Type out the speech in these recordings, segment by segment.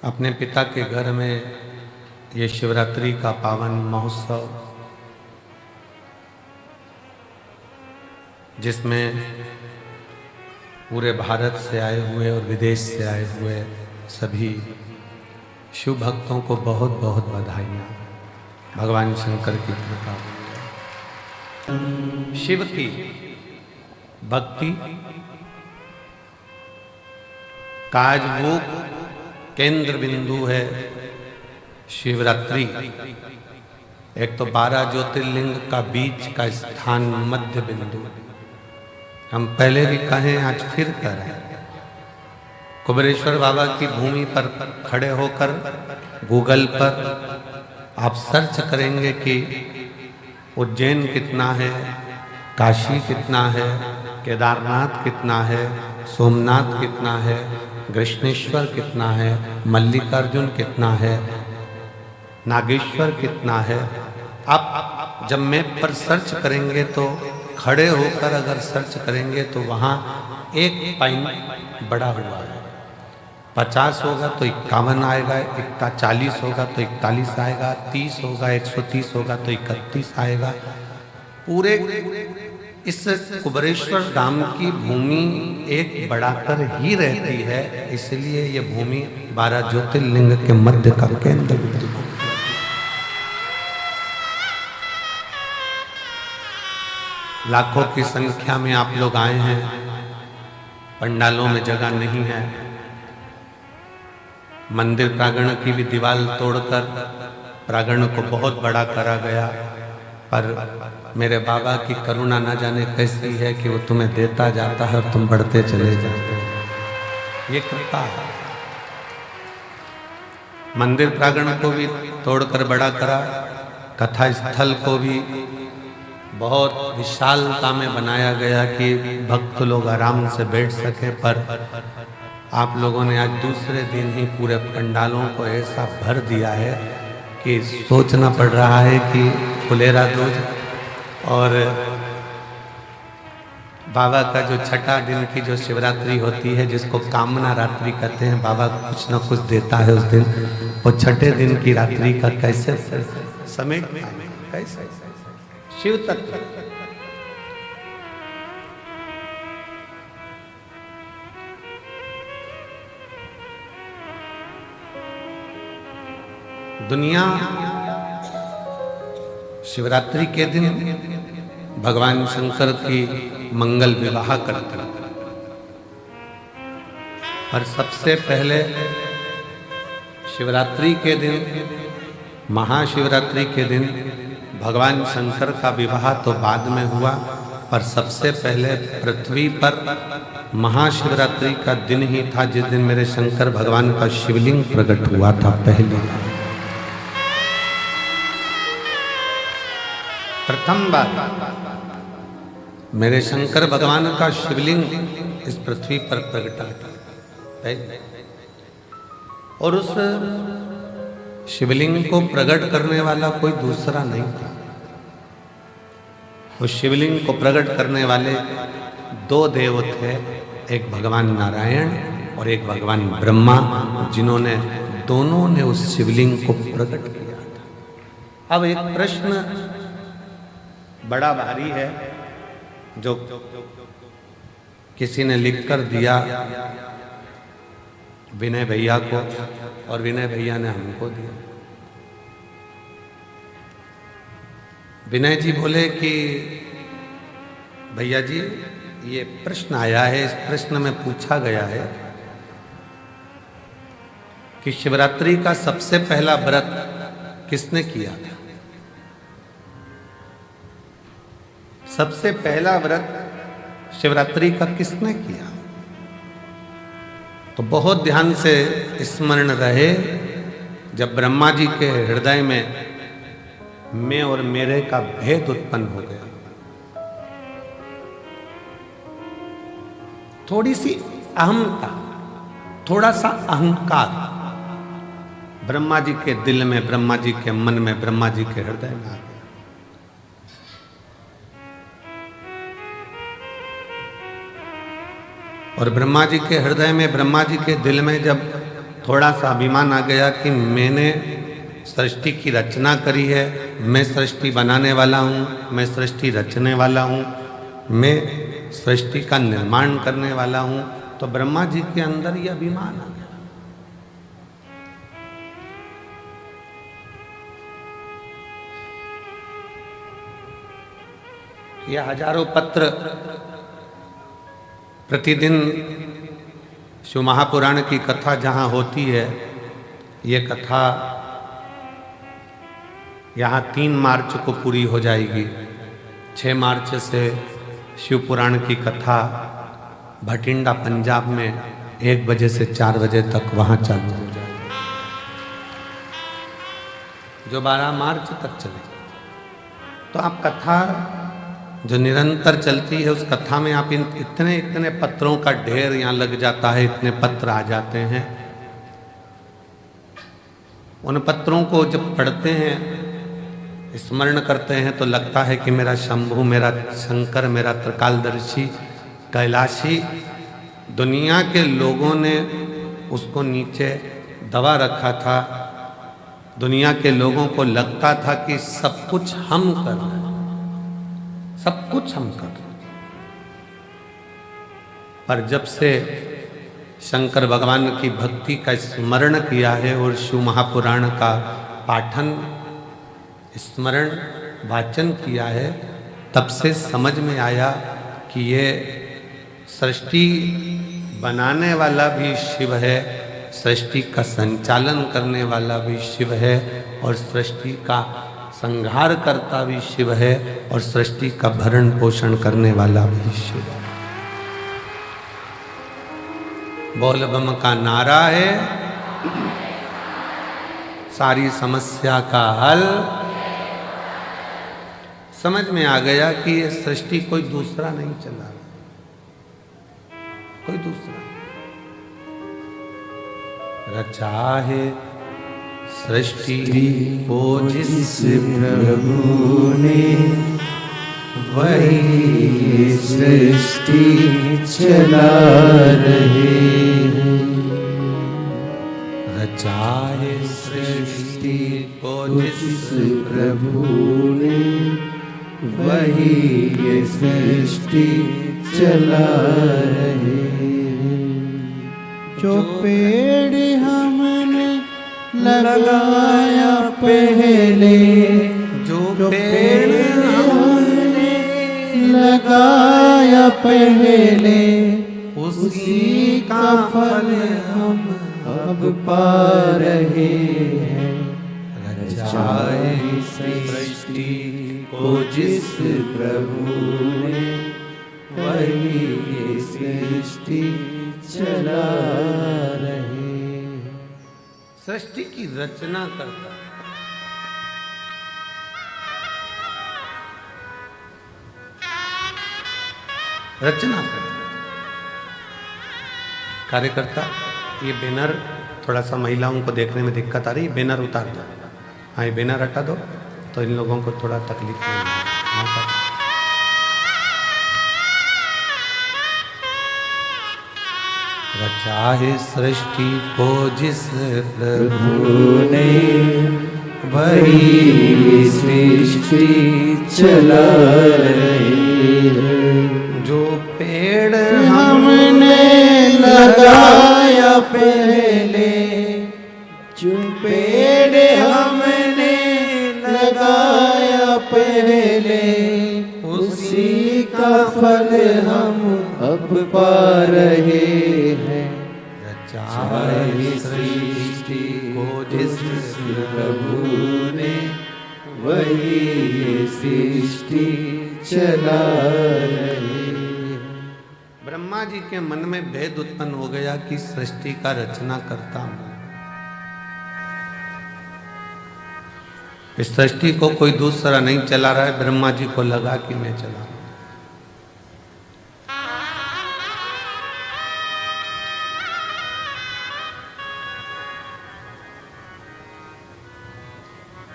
अपने पिता के घर में ये शिवरात्रि का पावन महोत्सव, जिसमें पूरे भारत से आए हुए और विदेश से आए हुए सभी शिव भक्तों को बहुत बहुत बधाइयाँ। भगवान शंकर की कृपा। शिव की भक्ति का आज वो केंद्र बिंदु है शिवरात्रि। एक तो 12 ज्योतिर्लिंग का बीच का स्थान मध्य बिंदु। हम पहले भी कहें, आज फिर करें। कुबेरेश्वर बाबा की भूमि पर खड़े होकर गूगल पर आप सर्च करेंगे कि उज्जैन कितना है, काशी कितना है, केदारनाथ कितना है, सोमनाथ कितना है, कृष्णेश्वर कितना है, मल्लिकार्जुन कितना है, नागेश्वर कितना है। आप जब मैप पर सर्च करेंगे तो खड़े होकर अगर सर्च करेंगे तो वहाँ एक पॉइंट बड़ा हुआ है। 50 होगा तो 51 आएगा, 40 होगा तो 41 आएगा, 30 होगा, 130 होगा तो 31 आएगा। पूरे इस कुबेरेश्वर धाम की भूमि एक बढ़ाकर ही रहती है, इसलिए ये भूमि 12 ज्योतिर्लिंग के मध्य का केंद्र बिंदु। लाखों की संख्या में आप लोग आए हैं। पंडालों में जगह नहीं है। मंदिर प्रांगण की भी दीवार तोड़कर प्रांगण को बहुत बड़ा करा गया, पर मेरे बाबा की करुणा न जाने कैसी है कि वो तुम्हें देता जाता है और तुम बढ़ते चले जाते हो। ये कृपा है। मंदिर प्रांगण को भी तोड़कर बड़ा करा, कथा स्थल को भी बहुत विशालता में बनाया गया कि भक्त लोग आराम से बैठ सके। पर आप लोगों ने आज दूसरे दिन ही पूरे पंडालों को ऐसा भर दिया है कि सोचना पड़ रहा है कि फुलेरा दूज और बाबा का जो छठा दिन की जो शिवरात्रि होती है, जिसको कामना रात्रि कहते हैं, बाबा कुछ न कुछ देता है उस दिन। वो छठे दिन की रात्रि का कैसे समेट, कैसे शिव तत्व। दुनिया शिवरात्रि के दिन भगवान शंकर की मंगल विवाह करते हैं। और सबसे पहले शिवरात्रि के दिन, महाशिवरात्रि के दिन भगवान शंकर का विवाह तो बाद में हुआ, पर सबसे पहले पृथ्वी पर महाशिवरात्रि का दिन ही था जिस दिन मेरे शंकर भगवान का शिवलिंग प्रकट हुआ था। पहली प्रथम बार मेरे शंकर भगवान का शिवलिंग इस पृथ्वी पर प्रकटा था। और उस शिवलिंग को प्रकट करने वाला कोई दूसरा नहीं था। उस शिवलिंग को प्रकट करने वाले 2 देव थे, एक भगवान नारायण और एक भगवान ब्रह्मा, जिन्होंने दोनों ने उस शिवलिंग को प्रकट किया था। अब एक प्रश्न बड़ा भारी है जो किसी ने लिखकर दिया विनय भैया को, और विनय भैया ने हमको दिया। विनय जी बोले कि भैया जी, ये प्रश्न आया है, इस प्रश्न में पूछा गया है कि शिवरात्रि का सबसे पहला व्रत किसने किया था? सबसे पहला व्रत शिवरात्रि का किसने किया? तो बहुत ध्यान से स्मरण रहे, जब ब्रह्मा जी के हृदय में मैं और मेरे का भेद उत्पन्न हो गया, थोड़ी सी अहमता, थोड़ा सा अहंकार ब्रह्मा जी के दिल में, ब्रह्मा जी के मन में, ब्रह्मा जी के हृदय में आ गया। और ब्रह्मा जी के हृदय में, ब्रह्मा जी के दिल में जब थोड़ा सा अभिमान आ गया कि मैंने सृष्टि की रचना करी है, मैं सृष्टि बनाने वाला हूँ, मैं सृष्टि रचने वाला हूँ, मैं सृष्टि का निर्माण करने वाला हूँ, तो ब्रह्मा जी के अंदर ये अभिमान आ गया। ये हजारों पत्र प्रतिदिन शिव महापुराण की कथा जहाँ होती है, ये कथा यहाँ 3 मार्च को पूरी हो जाएगी। 6 मार्च से शिव पुराण की कथा भटिंडा पंजाब में 1 बजे से 4 बजे तक वहाँ चालू हो जाएगी, जो 12 मार्च तक चलेगी। तो आप कथा जो निरंतर चलती है, उस कथा में आप इतने इतने पत्रों का ढेर यहाँ लग जाता है, इतने पत्र आ जाते हैं। उन पत्रों को जब पढ़ते हैं, स्मरण करते हैं, तो लगता है कि मेरा शंभु, मेरा शंकर, मेरा त्रिकालदर्शी, कैलाशी, दुनिया के लोगों ने उसको नीचे दबा रखा था। दुनिया के लोगों को लगता था कि सब कुछ हम कर रहे हैं, सब कुछ हम कर रहे हैं। पर जब से शंकर भगवान की भक्ति का स्मरण किया है और शिव महापुराण का पाठन, स्मरण, वाचन किया है, तब से समझ में आया कि ये सृष्टि बनाने वाला भी शिव है, सृष्टि का संचालन करने वाला भी शिव है, और सृष्टि का संहार करता भी शिव है, और सृष्टि का भरण पोषण करने वाला भी शिव है। बोल बम का नारा है, सारी समस्या का हल। समझ में आ गया कि ये सृष्टि कोई दूसरा नहीं चला रहा, कोई दूसरा रचा है सृष्टि को जिस प्रभु ने, वही सृष्टि चला रहे हैं। रचा है सृष्टि को जिस प्रभु ने, वही ये सृष्टि चला रहे हैं। जो पेड़ हमने लगाया पहले, जो पेड़ हमने लगाया पहले, उसी का फल हम अब पा रहे हैं। रचाए सृष्टि को जिस प्रभु ने, वही ये सृष्टि चला रहे। सृष्टि की रचना करता है। रचना करता कार्यकर्ता। ये बैनर थोड़ा सा महिलाओं को देखने में दिक्कत आ रही है, बैनर उतार दो। हाँ, ये बैनर हटा दो तो इन लोगों को थोड़ा तकलीफ नहीं होगी। रचा है सृष्टि को जिस प्रभु ने, वही सृष्टि चला रही है। जो पेड़ हमने लगाया पहले, जो पेड़ हमने लगाया पहले, उसी का फल हम अब पा रहे हैं। रचाए सृष्टि को जिस प्रभु ने, वही ये सृष्टि चला रहे हैं। ब्रह्मा जी के मन में भेद उत्पन्न हो गया कि सृष्टि का रचना करता हूं। इस सृष्टि को कोई दूसरा नहीं चला रहा है, ब्रह्मा जी को लगा कि मैं चला रहा हूं।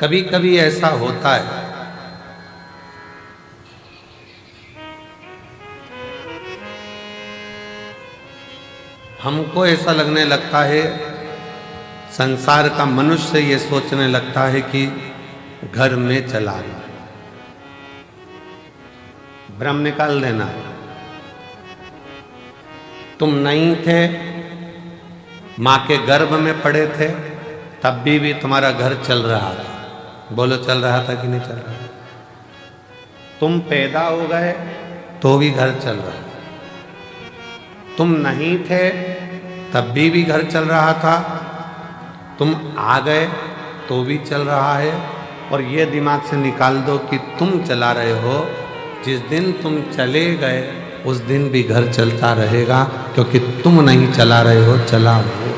कभी कभी ऐसा होता है, हमको ऐसा लगने लगता है संसार का मनुष्य ये सोचने लगता है कि घर में चला गया। भ्रम निकाल देना। तुम नहीं थे, मां के गर्भ में पड़े थे, तब भी तुम्हारा घर चल रहा था। बोलो, चल रहा था कि नहीं चल रहा? तुम पैदा हो गए तो भी घर चल रहा। तुम नहीं थे तब भी घर चल रहा था। तुम आ गए तो भी चल रहा है। और ये दिमाग से निकाल दो कि तुम चला रहे हो, जिस दिन तुम चले गए उस दिन भी घर चलता रहेगा, क्योंकि तुम नहीं चला रहे हो, चला वो।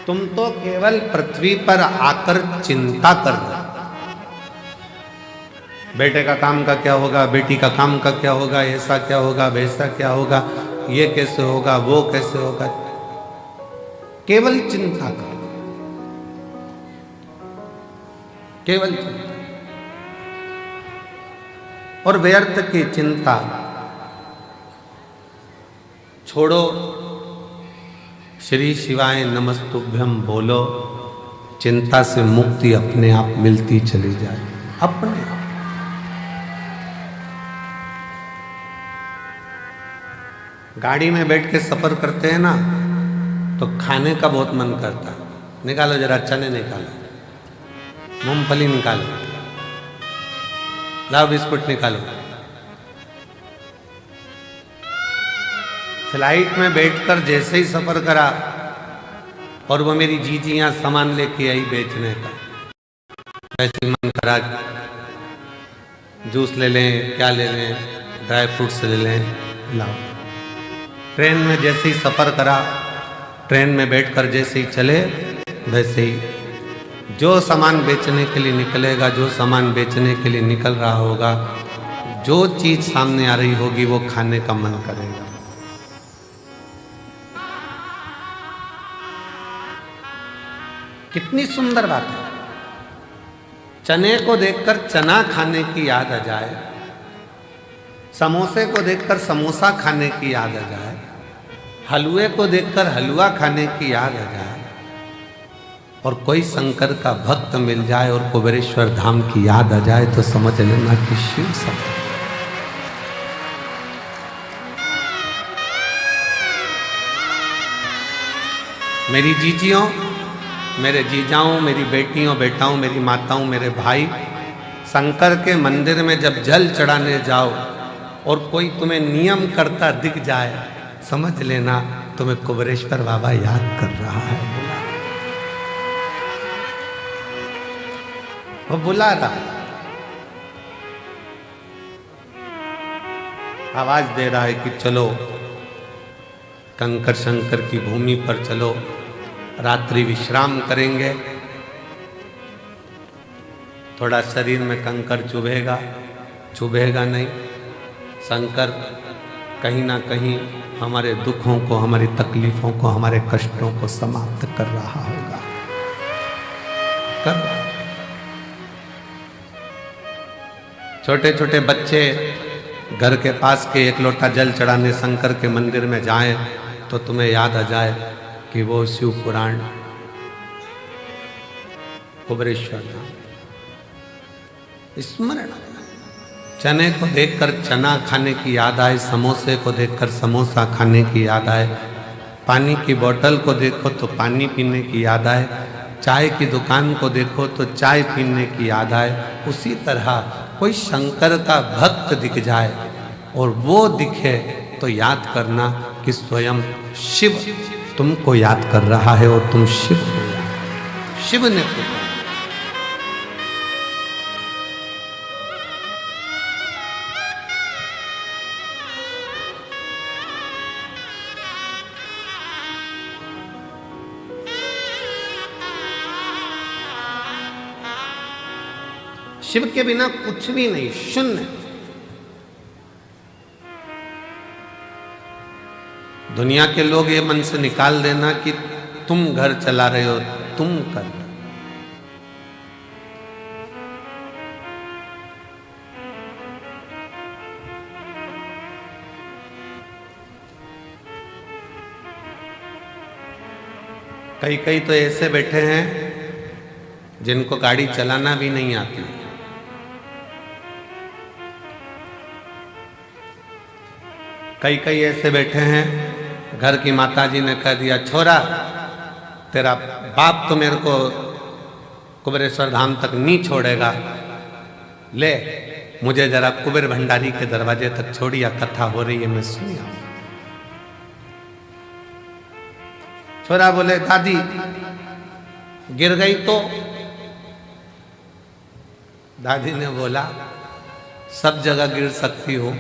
तुम तो केवल पृथ्वी पर आकर चिंता कर रहे हो। बेटे का काम का क्या होगा, बेटी का काम का क्या होगा, ऐसा क्या होगा, वैसा क्या होगा, ये कैसे होगा, वो कैसे होगा। केवल चिंता करो, केवल चिंता। और व्यर्थ की चिंता छोड़ो। श्री शिवाय नमस्तुभ्यम बोलो, चिंता से मुक्ति अपने आप मिलती चली जाए, अपने आप। गाड़ी में बैठ के सफर करते हैं ना, तो खाने का बहुत मन करता है। निकालो जरा, चने निकालो, मूंगफली निकालो, लाओ बिस्कुट निकालो। फ्लाइट में बैठकर जैसे ही सफर करा और वो मेरी जीजी यहाँ सामान लेके आई बेचने का, वैसे मन करा जूस ले लें, क्या ले लें, ड्राई फ्रूट्स ले लें, लाओ। ट्रेन में जैसे ही सफर करा, ट्रेन में बैठकर जैसे ही चले, वैसे ही जो सामान बेचने के लिए निकलेगा, जो सामान बेचने के लिए निकल रहा होगा, जो चीज सामने आ रही होगी, वो खाने का मन करेगा। कितनी सुंदर बात है। चने को देखकर चना खाने की याद आ जाए, समोसे को देखकर समोसा खाने की याद आ जाए, हलवे को देखकर हलवा खाने की याद आ जाए, और कोई शंकर का भक्त मिल जाए और कुबेरेश्वर धाम की याद आ जाए, तो समझ लेना कि शिव सब। मेरी जीजियों, मेरे जीजाओं, मेरी बेटियों, बेटाओं, मेरी माताओं, मेरे भाई, शंकर के मंदिर में जब जल चढ़ाने जाओ और कोई तुम्हें नियम करता दिख जाए, समझ लेना तुम्हें कुबेरेश्वर बाबा याद कर रहा है, वो बुला रहा है, आवाज दे रहा है कि चलो कंकर शंकर की भूमि पर चलो, रात्रि विश्राम करेंगे। थोड़ा शरीर में कंकर चुभेगा, चुभेगा नहीं। शंकर कहीं ना कहीं हमारे दुखों को, हमारी तकलीफों को, हमारे कष्टों को समाप्त कर रहा होगा, कर रहा। छोटे छोटे बच्चे घर के पास के एक लोटा जल चढ़ाने शंकर के मंदिर में जाएं, तो तुम्हें याद आ जाए कि वो शिव पुराण, कुबेरेश्वर धाम स्मरण। चने को देखकर चना खाने की याद आए, समोसे को देखकर समोसा खाने की याद आए, पानी की बोतल को देखो तो पानी पीने की याद आए, चाय की दुकान को देखो तो चाय पीने की याद आए। उसी तरह कोई शंकर का भक्त दिख जाए और वो दिखे तो याद करना कि स्वयं शिव तुमको याद कर रहा है और तुम शिव हो। शिव ने पुकारा। शिव के बिना कुछ भी नहीं, शून्य। दुनिया के लोग ये मन से निकाल देना कि तुम घर चला रहे हो, तुम कर। कई कई तो ऐसे बैठे हैं जिनको गाड़ी चलाना भी नहीं आती। कई कई ऐसे बैठे हैं, घर की माताजी ने कह दिया छोरा तेरा बाप तो मेरे को कुबेरेश्वर धाम तक नहीं छोड़ेगा, ले मुझे जरा कुबेर भंडारी के दरवाजे तक छोड़िया, कथा हो रही है मैं सुनी आऊं। छोरा बोले दादी गिर गई तो? दादी ने बोला सब जगह गिर सकती हो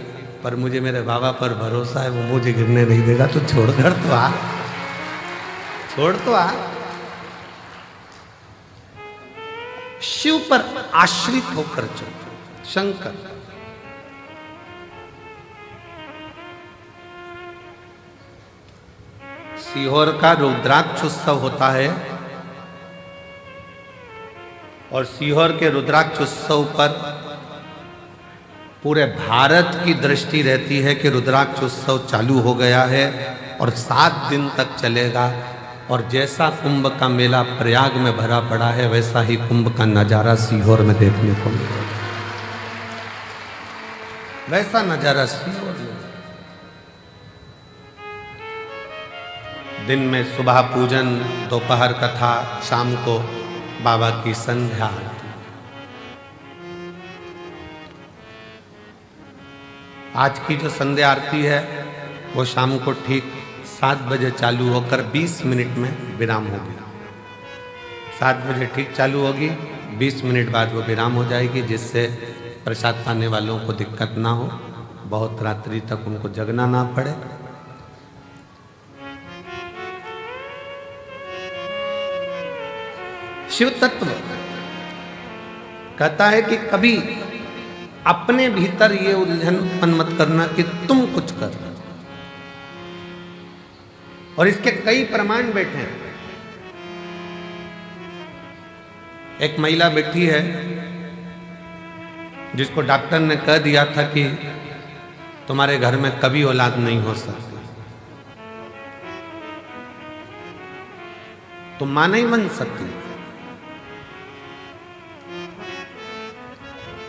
पर मुझे मेरे बाबा पर भरोसा है, वो मुझे गिरने नहीं देगा, तो छोड़कर तो आ, छोड़ तो आ। शिव पर आश्रित होकर चलो। शंकर सीहोर का रुद्राक्ष उत्सव होता है और सीहोर के रुद्राक्ष उत्सव पर पूरे भारत की दृष्टि रहती है कि रुद्राक्ष उत्सव चालू हो गया है और 7 दिन तक चलेगा। और जैसा कुंभ का मेला प्रयाग में भरा पड़ा है वैसा ही कुंभ का नजारा सीहोर में देखने को मिलेगा। वैसा नजारा सीहोर में। दिन में सुबह पूजन, दोपहर कथा, शाम को बाबा की संध्या आरती। आज की जो संध्या आरती है वो शाम को ठीक 7 बजे चालू होकर 20 मिनट में विराम होगी। 7 बजे ठीक चालू होगी, 20 मिनट बाद वो विराम हो जाएगी, जिससे प्रसाद पाने वालों को दिक्कत ना हो, बहुत रात्रि तक उनको जगना ना पड़े। शिव तत्व कहता है कि कभी अपने भीतर ये उलझन उत्पन्न मत करना कि तुम कुछ कर, और इसके कई प्रमाण बैठे हैं। एक महिला बैठी है जिसको डॉक्टर ने कह दिया था कि तुम्हारे घर में कभी औलाद नहीं हो सकती, तुम मां नहीं बन सकती।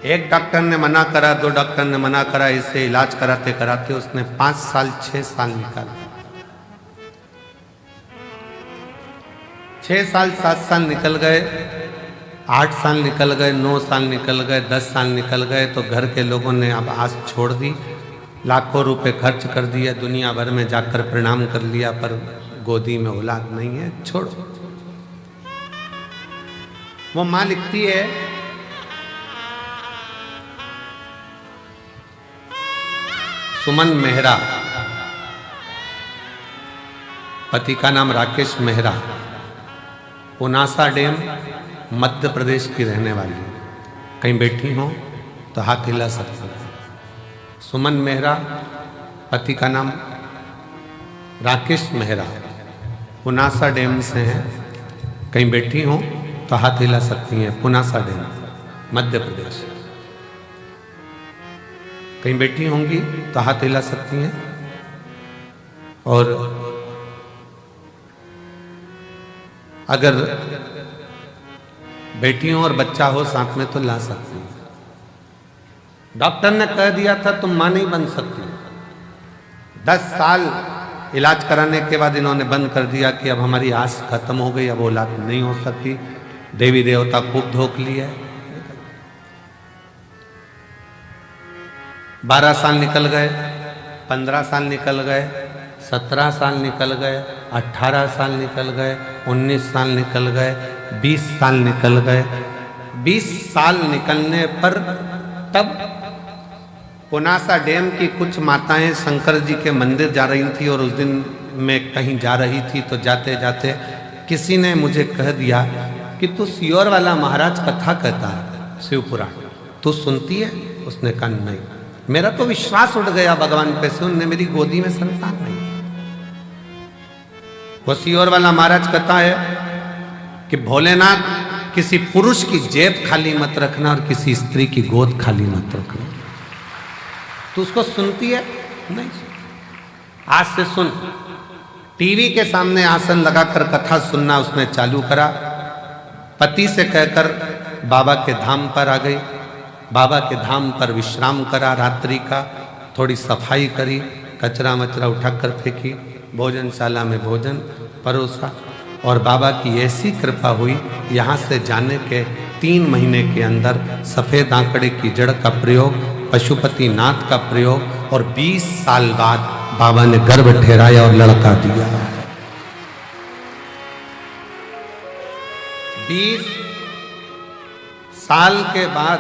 एक डॉक्टर ने मना करा, 2 डॉक्टर ने मना करा, इससे इलाज कराते कराते उसने 5 साल 6 साल निकाला। 6 साल 7 साल निकल गए, 8 साल निकल गए, 9 साल निकल गए, 10 साल निकल गए, तो घर के लोगों ने अब आस छोड़ दी, लाखों रुपए खर्च कर दिया, दुनिया भर में जाकर प्रणाम कर लिया, पर गोदी में औलाद नहीं है, छोड़ो। वो मां लिखती है सुमन मेहरा, पति का नाम राकेश मेहरा, पुनासा डैम मध्य प्रदेश की रहने वाली है। कहीं बैठी हो तो हाथ हिला सकते हैं। सुमन मेहरा, पति का नाम राकेश मेहरा, पुनासा डैम से हैं। कहीं बैठी हो तो हाथ हिला सकती हैं। पुनासा डैम मध्य प्रदेश। कहीं बैठी होंगी तो हाथ हिला सकती हैं। और अगर बेटी हो और बच्चा हो साथ में तो ला सकती हैं। डॉक्टर ने कह दिया था तुम मां नहीं बन सकती। 10 साल इलाज कराने के बाद इन्होंने बंद कर दिया कि अब हमारी आस खत्म हो गई, अब औलाद नहीं हो सकती। देवी देवता खूब धोख लिया। 12 साल निकल गए, 15 साल निकल गए, 17 साल निकल गए, 18 साल निकल गए, 19 साल निकल गए, 20 साल निकल गए। 20 साल निकलने पर तब पुनासा डैम की कुछ माताएं शंकर जी के मंदिर जा रही थी और उस दिन मैं कहीं जा रही थी, तो जाते जाते किसी ने मुझे कह दिया कि तू सीहोर वाला महाराज कथा कहता है शिव पुराण, तू सुनती है? उसने कहा नहीं। मेरा तो विश्वास उठ गया भगवान पे से, उनने मेरी गोदी में संतान नहीं। वो सीहोर वाला महाराज कहता है कि भोलेनाथ किसी पुरुष की जेब खाली मत रखना और किसी स्त्री की गोद खाली मत रखना। तो उसको सुनती है? नहीं सुनती। आज से सुन, टीवी के सामने आसन लगाकर कथा सुनना उसने चालू करा। पति से कहकर बाबा के धाम पर आ गई। बाबा के धाम पर विश्राम करा रात्रि का, थोड़ी सफाई करी, कचरा मचरा उठाकर फेंकी, भोजनशाला में भोजन परोसा और बाबा की ऐसी कृपा हुई, यहाँ से जाने के 3 महीने के अंदर सफ़ेद आंकड़े की जड़ का प्रयोग, पशुपति नाथ का प्रयोग और 20 साल बाद बाबा ने गर्भ ठहराया और लड़का दिया। 20 साल के बाद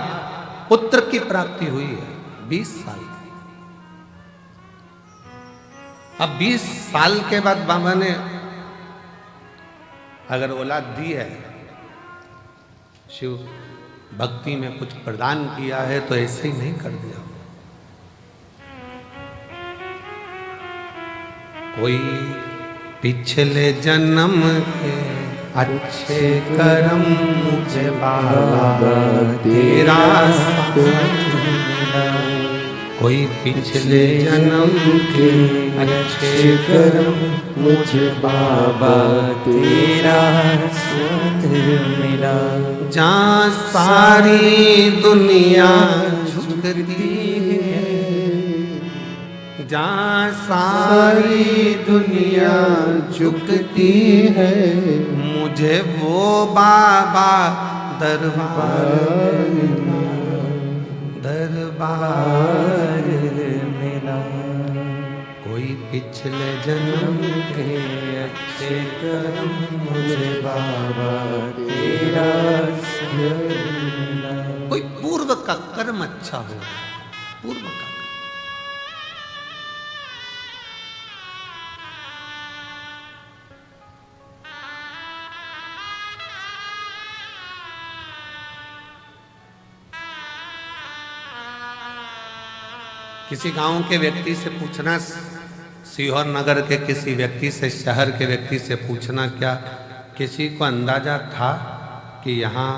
पुत्र की प्राप्ति हुई है। 20 साल। अब 20 साल के बाद बाबा ने अगर औलाद दी है, शिव भक्ति में कुछ प्रदान किया है, तो ऐसे ही नहीं कर दिया। कोई पिछले जन्म के अच्छे कर्म मुझे बाबा तेरा साथ मिला। कोई पिछले जन्म के अच्छे कर्म मुझे बाबा तेरा साथ मिला। जहाँ सारी दुनिया झुकती है, जहाँ सारी दुनिया झुकती है, मुझे वो बाबा दरबार मिला। कोई पिछले जन्म के अच्छे कर्म मुझे बाबा तेरा मिला। कोई पूर्व का कर्म अच्छा हो, पूर्व का। किसी गांव के व्यक्ति से पूछना, सीहोर नगर के किसी व्यक्ति से, शहर के व्यक्ति से पूछना, क्या किसी को अंदाजा था कि यहाँ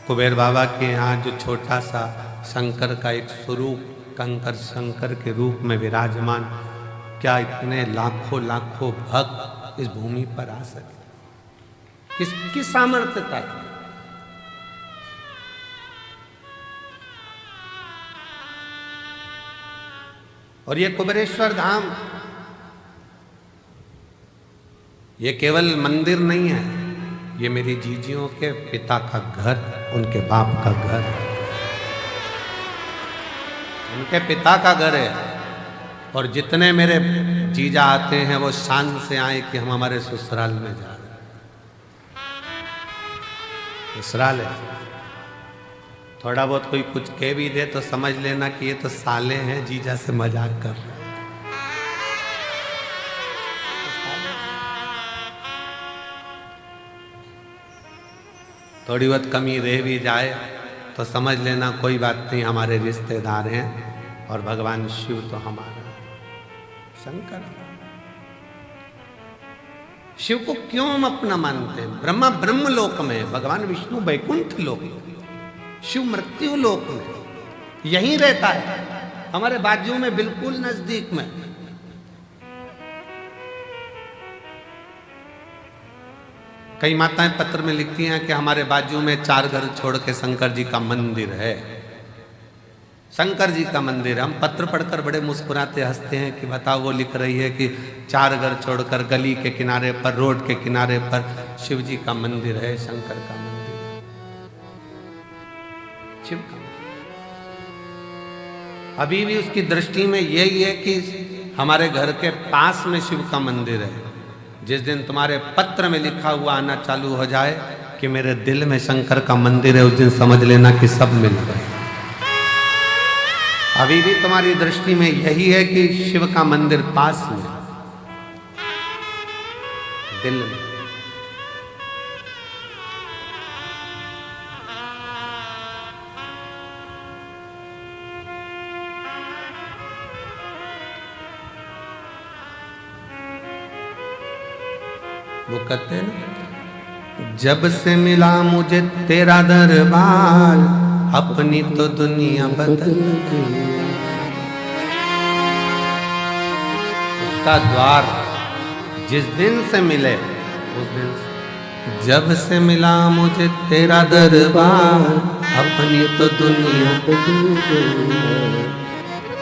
कुबेर बाबा के यहाँ जो छोटा सा शंकर का एक स्वरूप, कंकर शंकर के रूप में विराजमान, क्या इतने लाखों लाखों भक्त इस भूमि पर आ सके? किसकी सामर्थ्यता थी? और ये कुबेरेश्वर धाम, ये केवल मंदिर नहीं है, ये मेरी जीजियों के पिता का घर, उनके बाप का घर, उनके पिता का घर है। और जितने मेरे जीजा आते हैं वो शान से आए कि हम हमारे ससुराल में जा रहे हैं। ससुराल है। थोड़ा बहुत कोई कुछ कह भी दे तो समझ लेना कि ये तो साले हैं, जीजा से मजाक कर रहे हैं। थोड़ी बहुत कमी रह भी जाए तो समझ लेना कोई बात नहीं, हमारे रिश्तेदार हैं और भगवान शिव तो हमारा शंकर। शिव को क्यों हम अपना मानते हैं? ब्रह्मा ब्रह्म लोक में, भगवान विष्णु वैकुंठ लोक में, शिव मृत्यु लोक में, यहीं रहता है, हमारे बाजू में, बिल्कुल नजदीक में। कई माताएं पत्र में लिखती हैं कि हमारे बाजू में 4 घर छोड़ के शंकर जी का मंदिर है, शंकर जी का मंदिर। हम पत्र पढ़कर बड़े मुस्कुराते हंसते हैं कि बताओ, वो लिख रही है कि 4 घर छोड़कर गली के किनारे पर, रोड के किनारे पर शिव जी का मंदिर है, शंकर का मंदिर है, शिव का। अभी भी उसकी दृष्टि में यही है कि हमारे घर के पास में शिव का मंदिर है। जिस दिन तुम्हारे पत्र में लिखा हुआ आना चालू हो जाए कि मेरे दिल में शंकर का मंदिर है, उस दिन समझ लेना कि सब मिल गए। अभी भी तुम्हारी दृष्टि में यही है कि शिव का मंदिर पास में, दिल में। वो कहते हैं ना, जब से मिला मुझे तेरा दरबार, अपनी तो दुनिया बदल गई। उसका द्वार जिस दिन से मिले उस दिन से, जब से मिला मुझे तेरा दरबार, अपनी तो दुनिया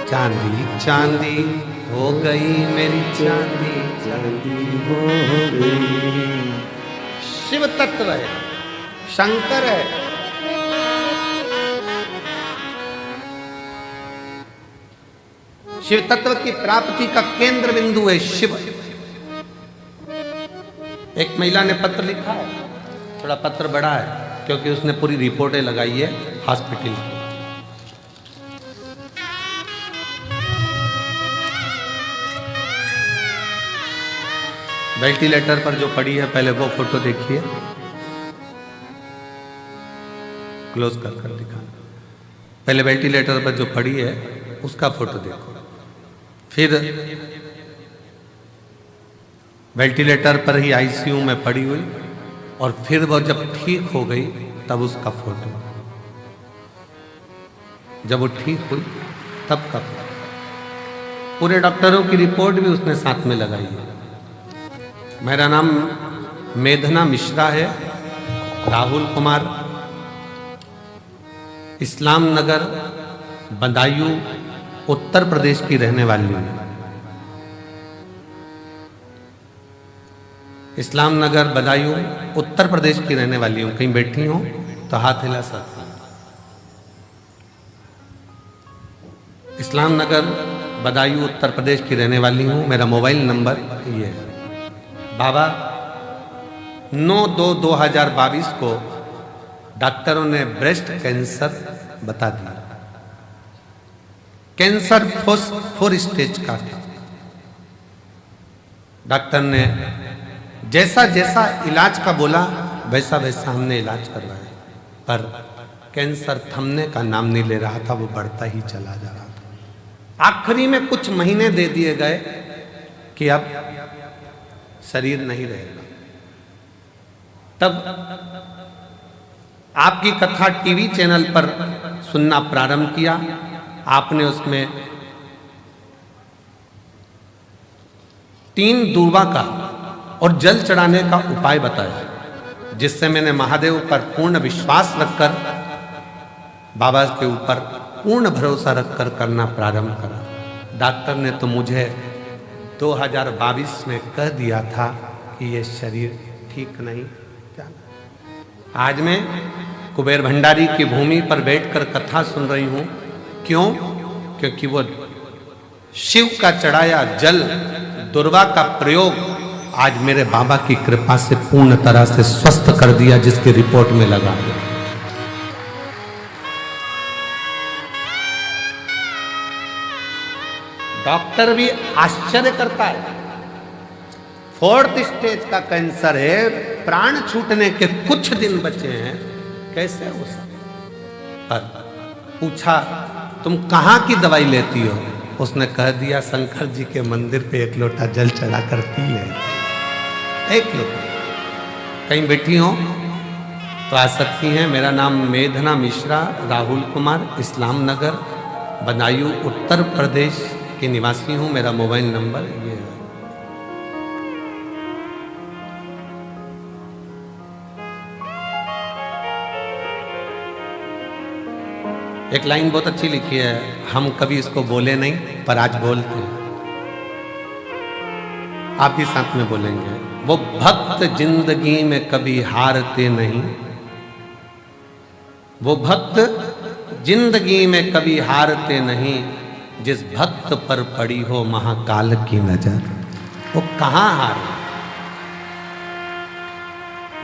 चांदी चांदी हो गई मेरी चांदी चांदी हो गई। शिव तत्व है, शंकर है। शिव तत्व की प्राप्ति का केंद्र बिंदु है शिव। एक महिला ने पत्र लिखा है, थोड़ा पत्र बड़ा है क्योंकि उसने पूरी रिपोर्टें लगाई है हॉस्पिटल की। वेंटिलेटर पर जो पड़ी है, पहले वो फोटो देखिए, क्लोज कर कर दिखा। पहले वेंटिलेटर पर जो पड़ी है उसका फोटो देखो, फिर वेंटिलेटर पर ही आईसीयू में पड़ी हुई, और फिर वो जब ठीक हो गई तब उसका फोटो, जब वो ठीक हुई तब का फोटो। पूरे डॉक्टरों की रिपोर्ट भी उसने साथ में लगाई है। मेरा नाम मेधना मिश्रा है, राहुल कुमार, इस्लाम नगर बदायूं उत्तर प्रदेश की रहने वाली हूँ। इस्लाम नगर बदायूं उत्तर प्रदेश की रहने वाली हूँ। कहीं बैठी हूँ तो हाथ हिला सकता। इस्लाम नगर बदायूं उत्तर प्रदेश की रहने वाली हूँ। मेरा मोबाइल नंबर ये है। बाबा 9/2/2022 को डॉक्टरों ने ब्रेस्ट कैंसर बता दिया। कैंसर 4 स्टेज का था। डॉक्टर ने जैसा जैसा इलाज का बोला वैसा वैसा हमने इलाज करवाया, पर कैंसर थमने का नाम नहीं ले रहा था, वो बढ़ता ही चला जा रहा था। आखिरी में कुछ महीने दे दिए गए कि अब शरीर नहीं रहेगा। तब आपकी कथा टीवी चैनल पर सुनना प्रारंभ किया। आपने उसमें 3 दूर्वा का और जल चढ़ाने का उपाय बताया, जिससे मैंने महादेव पर पूर्ण विश्वास रखकर, बाबा के ऊपर पूर्ण भरोसा रखकर करना प्रारंभ करा। डॉक्टर ने तो मुझे 2022 में कह दिया था कि ये शरीर ठीक नहीं जाना। आज मैं कुबेर भंडारी की भूमि पर बैठकर कथा सुन रही हूँ। क्यों? क्योंकि वो शिव का चढ़ाया जल, दुर्वा का प्रयोग आज मेरे बाबा की कृपा से पूर्ण तरह से स्वस्थ कर दिया, जिसकी रिपोर्ट में लगा। डॉक्टर भी आश्चर्य करता है। 4th स्टेज का कैंसर है, प्राण छूटने के कुछ दिन बचे हैं, कैसे हो सकता? पर पूछा तुम कहाँ की दवाई लेती हो? उसने कह दिया शंकर जी के मंदिर पे 1 लोटा जल चढ़ा कर पी ले। 1 लोटा। कहीं बैठी हो तो आ सकती हैं। मेरा नाम मेधना मिश्रा, राहुल कुमार, इस्लाम नगर बदायूं उत्तर प्रदेश की निवासी हूँ। मेरा मोबाइल नंबर ये है। एक लाइन बहुत अच्छी लिखी है, हम कभी इसको बोले नहीं पर आज बोलते हैं। आप भी साथ में बोलेंगे। वो भक्त जिंदगी में कभी हारते नहीं, वो भक्त जिंदगी में कभी हारते नहीं, जिस भक्त पर पड़ी हो महाकाल की नजर, वो कहाँ हारे।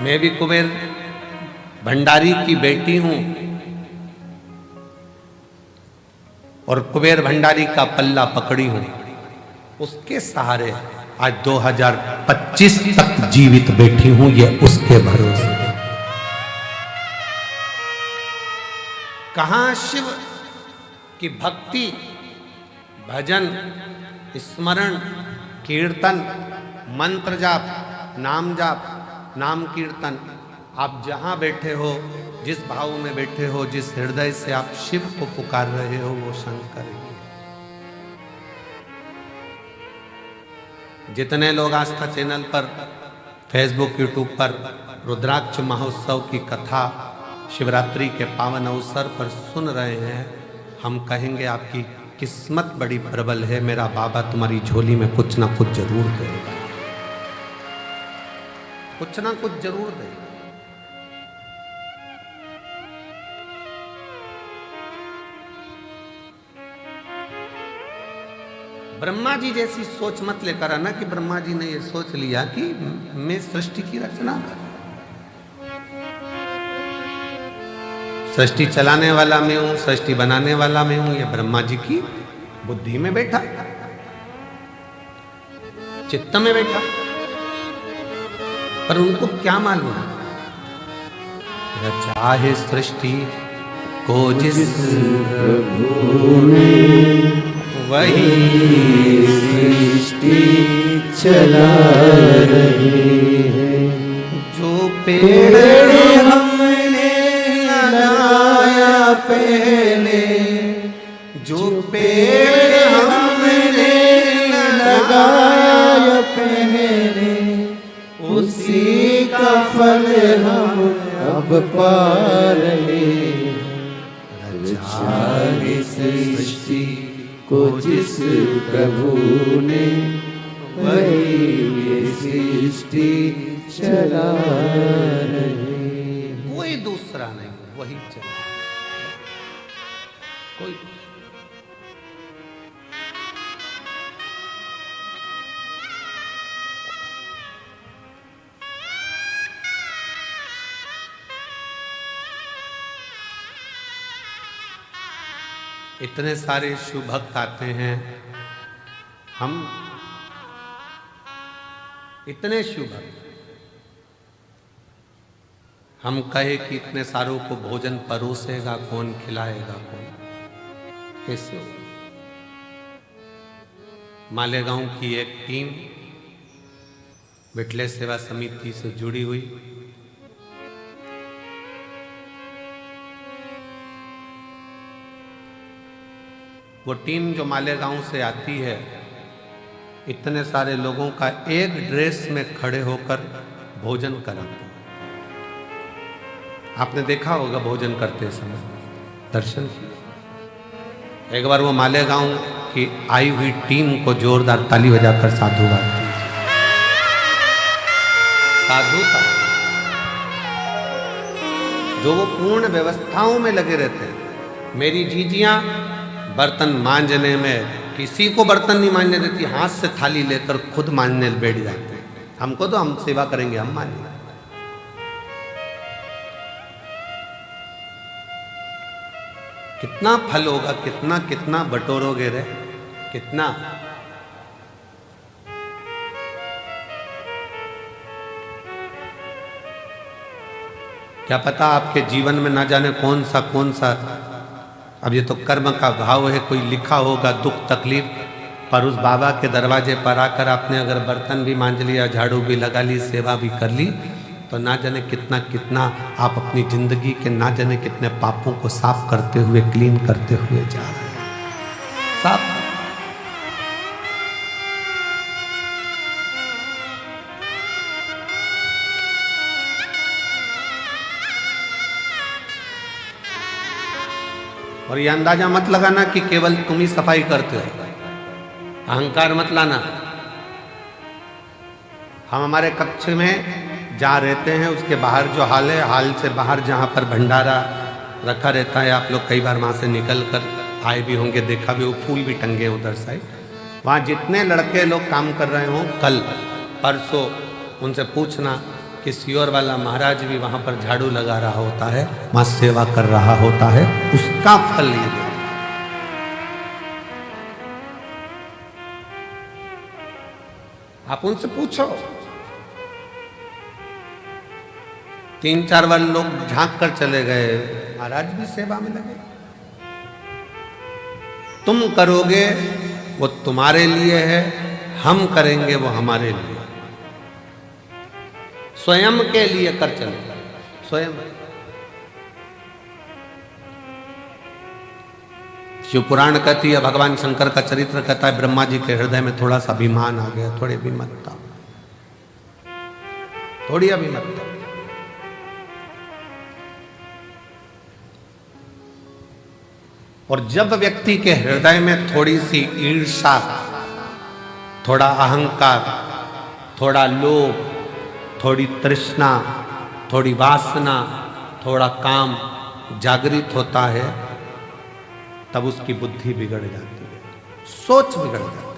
मैं भी कुबेर भंडारी की बेटी हूं और कुबेर भंडारी का पल्ला पकड़ी हूं। उसके सहारे आज 2025 तक जीवित बैठी हूं, ये उसके भरोसे। कहां शिव की भक्ति, भजन, स्मरण, कीर्तन, मंत्र जाप, नाम जाप, नाम कीर्तन, आप जहां बैठे हो, जिस भाव में बैठे हो, जिस हृदय से आप शिव को पुकार रहे हो, वो शंकर है। जितने लोग आस्था चैनल पर, फेसबुक, यूट्यूब पर रुद्राक्ष महोत्सव की कथा शिवरात्रि के पावन अवसर पर सुन रहे हैं, हम कहेंगे आपकी किस्मत बड़ी प्रबल है। मेरा बाबा तुम्हारी झोली में कुछ ना कुछ जरूर देगा, कुछ ना कुछ जरूर देगा। ब्रह्मा जी जैसी सोच मत लेकर आना कि ब्रह्मा जी ने ये सोच लिया कि मैं सृष्टि की रचना कर, सृष्टि चलाने वाला मैं हूं, सृष्टि बनाने वाला मैं हूं। ये ब्रह्मा जी की बुद्धि में बैठा, चित्त में बैठा, पर उनको क्या मालूम रचा है सृष्टि को जिस प्रभु ने वही सृष्टि चला रही है। जो पेड़ हमने लगाया पहले, जो पेड़ हमने लगाया पहले, उसी का फल हम अब पा रहे हैं। रचा है सृष्टि को जिस प्रभु ने, वही ये सृष्टि चला रहे। कोई दूसरा नहीं, वही चला कोई। इतने सारे शिव भक्त आते हैं, हम इतने शिव भक्त, हम कहे कि इतने सारों को भोजन परोसेगा कौन, खिलाएगा कौन, कैसे? मालेगांव की एक टीम विठले सेवा समिति से जुड़ी हुई, वो टीम जो मालेगांव से आती है, इतने सारे लोगों का एक ड्रेस में खड़े होकर भोजन कराते हैं। आपने देखा होगा भोजन करते समय, दर्शन किया। एक बार वो मालेगांव की आई हुई टीम को जोरदार ताली बजाकर साधुवाद दीजिए। साधुता जो वो पूर्ण व्यवस्थाओं में लगे रहते हैं। मेरी जीजियां बर्तन मांजने में किसी को बर्तन नहीं मांजने देती, हाथ से थाली लेकर खुद मांजने बैठ जाते हैं। हमको तो हम सेवा करेंगे, हम मांजेंगे। कितना फल होगा, कितना कितना बटोरोगे रे, कितना। क्या पता आपके जीवन में ना जाने कौन सा, अब ये तो कर्म का भाव है, कोई लिखा होगा दुख तकलीफ, पर उस बाबा के दरवाजे पर आकर आपने अगर बर्तन भी मांज लिया, झाड़ू भी लगा ली, सेवा भी कर ली, तो ना जाने कितना कितना आप अपनी जिंदगी के ना जाने कितने पापों को साफ करते हुए, क्लीन करते हुए जा रहे हैं। साफ और ये अंदाजा मत लगाना कि केवल तुम ही सफाई करते हो, अहंकार मत लाना। हम हमारे कक्ष में जहाँ रहते हैं उसके बाहर जो हाल है, हाल से बाहर जहाँ पर भंडारा रखा रहता है, आप लोग कई बार वहाँ से निकल कर आए भी होंगे, देखा भी हो, फूल भी टंगे हैं उधर साइड। वहाँ जितने लड़के लोग काम कर रहे हों, कल परसों उनसे पूछना कि सियोर वाला महाराज भी वहाँ पर झाड़ू लगा रहा होता है, वहाँ सेवा कर रहा होता है, उसका फल ये दे। आप उनसे पूछो। 3-4 बार लोग झांक कर चले गए, महाराज भी सेवा में लगे। तुम करोगे वो तुम्हारे लिए है, हम करेंगे वो हमारे लिए। स्वयं के लिए कर चले, स्वयं। शिव पुराण कहती है, भगवान शंकर का चरित्र कहता है, ब्रह्मा जी के हृदय में थोड़ा सा अभिमान आ गया, थोड़ी अभिमतता, थोड़ी अभिमतता। और जब व्यक्ति के हृदय में थोड़ी सी ईर्ष्या, थोड़ा अहंकार, थोड़ा लोभ, थोड़ी तृष्णा, थोड़ी वासना, थोड़ा काम जागृत होता है, तब उसकी बुद्धि बिगड़ जाती है, सोच बिगड़ जाती है,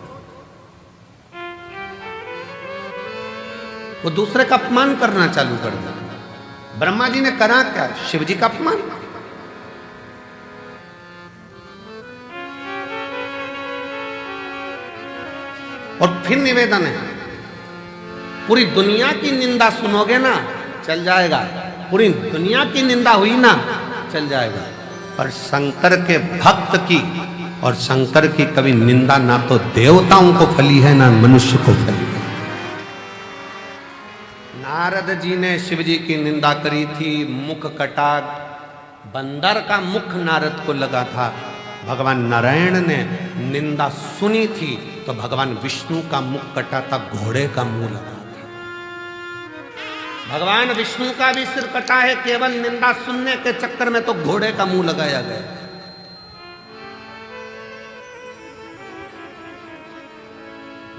वो दूसरे का अपमान करना चालू कर देता है। ब्रह्मा जी ने करा क्या? शिव जी का अपमान। और फिर निवेदन है, पूरी दुनिया की निंदा सुनोगे ना, चल जाएगा, पूरी दुनिया की निंदा हुई ना, चल जाएगा, पर शंकर के भक्त की और शंकर की कभी निंदा ना तो देवताओं को फली है, ना मनुष्य को फली है। नारद जी ने शिव जी की निंदा करी थी, मुख कटा, बंदर का मुख नारद को लगा था। भगवान नारायण ने निंदा सुनी थी तो भगवान विष्णु का मुख कटा था, घोड़े का मुंह लगा था। भगवान विष्णु का भी सिर कटा है, केवल निंदा सुनने के चक्कर में तो घोड़े का मुंह लगाया गया।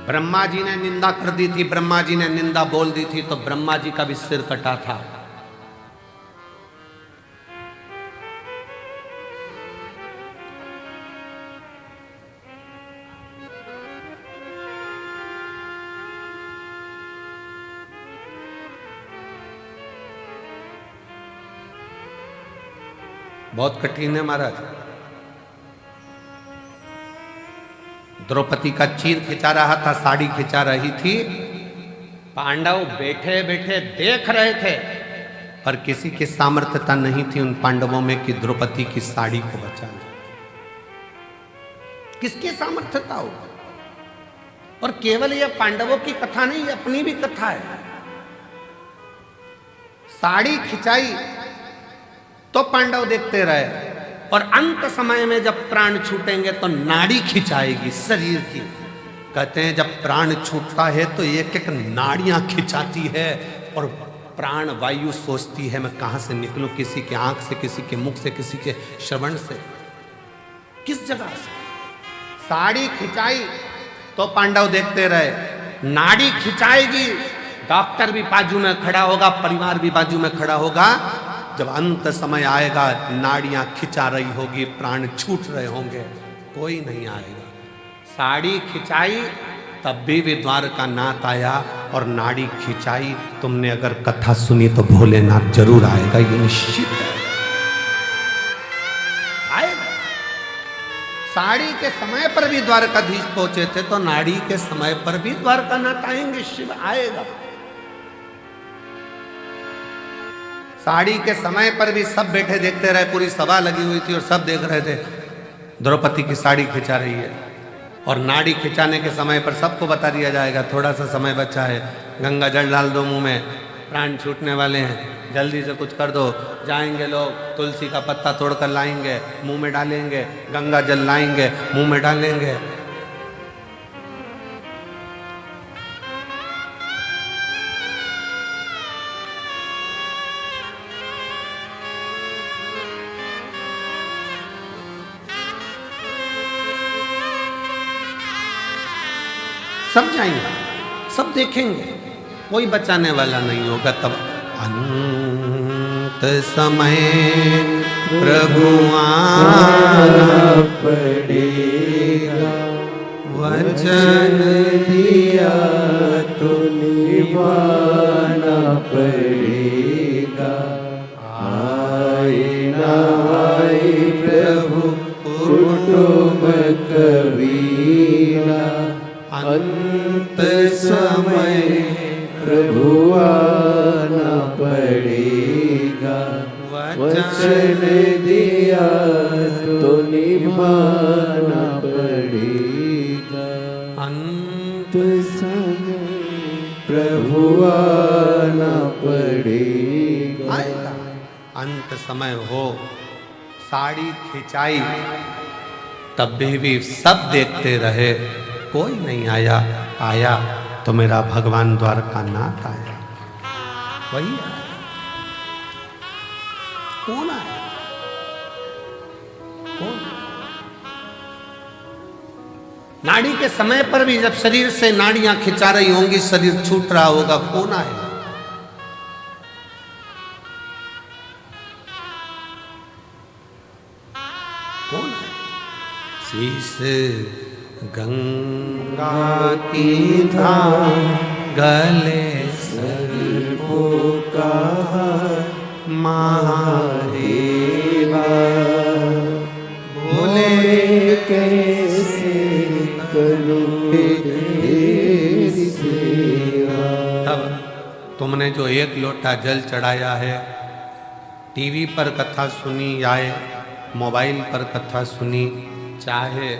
ब्रह्मा जी ने निंदा कर दी थी, ब्रह्मा जी ने निंदा बोल दी थी तो ब्रह्मा जी का भी सिर कटा था। बहुत कठिन है महाराज। द्रौपदी का चीर खिंचा रहा था, साड़ी खिंचा रही थी, पांडव बैठे बैठे देख रहे थे, पर किसी की सामर्थ्यता नहीं थी उन पांडवों में कि द्रौपदी की साड़ी को बचा ले। किसकी सामर्थ्यता हो? और केवल यह पांडवों की कथा नहीं, अपनी भी कथा है। साड़ी खिंचाई तो पांडव देखते रहे, और अंत समय में जब प्राण छूटेंगे तो नाड़ी खिंचाएगी शरीर की। कहते हैं जब प्राण छूटता है तो एक एक नाड़ियां खिंचाती है, और प्राण वायु सोचती है मैं कहां से निकलूं, किसी की आंख से, किसी के मुख से, किसी के श्रवण से, किस जगह से। साड़ी खिंचाई तो पांडव देखते रहे, नाड़ी खिंचाएगी, डॉक्टर भी बाजू में खड़ा होगा, परिवार भी बाजू में खड़ा होगा। जब अंत समय आएगा, नाड़ियां खिंचा रही होगी, प्राण छूट रहे होंगे, कोई नहीं आएगा। साड़ी खिंचाई तब भी द्वारका नाथ आया, और नाड़ी खिंचाई। तुमने अगर कथा सुनी तो भोलेनाथ जरूर आएगा, ये निश्चित है, आएगा। साड़ी के समय पर भी द्वारकाधीश पहुंचे थे, तो नाड़ी के समय पर भी द्वारकानाथ आएंगे, शिव आएगा। साड़ी के समय पर भी सब बैठे देखते रहे, पूरी सभा लगी हुई थी और सब देख रहे थे द्रौपदी की साड़ी खिंचा रही है। और नाड़ी खिंचाने के समय पर सबको बता दिया जाएगा, थोड़ा सा समय बचा है, गंगा जल डाल दो मुंह में, प्राण छूटने वाले हैं, जल्दी से कुछ कर दो। जाएंगे लोग, तुलसी का पत्ता तोड़कर लाएंगे, मुंह में डालेंगे, गंगा जल लाएंगे, मुंह में डालेंगे। सब जाएंगे, सब देखेंगे, कोई बचाने वाला नहीं होगा। तब अंत समय प्रभु आना पड़ेगा, वचन दिया तो निभाना पड़ेगा। आए ना आए प्रभु कुटुंब कबीरा, अंत समय प्रभु आना पड़ेगा। वचन दिया तो निभाना पड़ेगा। अंत समय प्रभु आना पड़ेगा। अंत समय हो, साड़ी खिंचाई तब भी सब देखते रहे, कोई नहीं आया। आया तो मेरा भगवान द्वारकानाथ आया, वही आया। कौन आया? कौन? नाड़ी के समय पर भी जब शरीर से नाड़ियां खिंचा रही होंगी, शरीर छूट रहा होगा, कौन आएगा? कौन है? शीश गंगा की धाम गले सर्वो का महादेवा, भोले कैसे करूं तेरी सेवा। तब तुमने जो एक लोटा जल चढ़ाया है, टीवी पर कथा सुनी या मोबाइल पर कथा सुनी, चाहे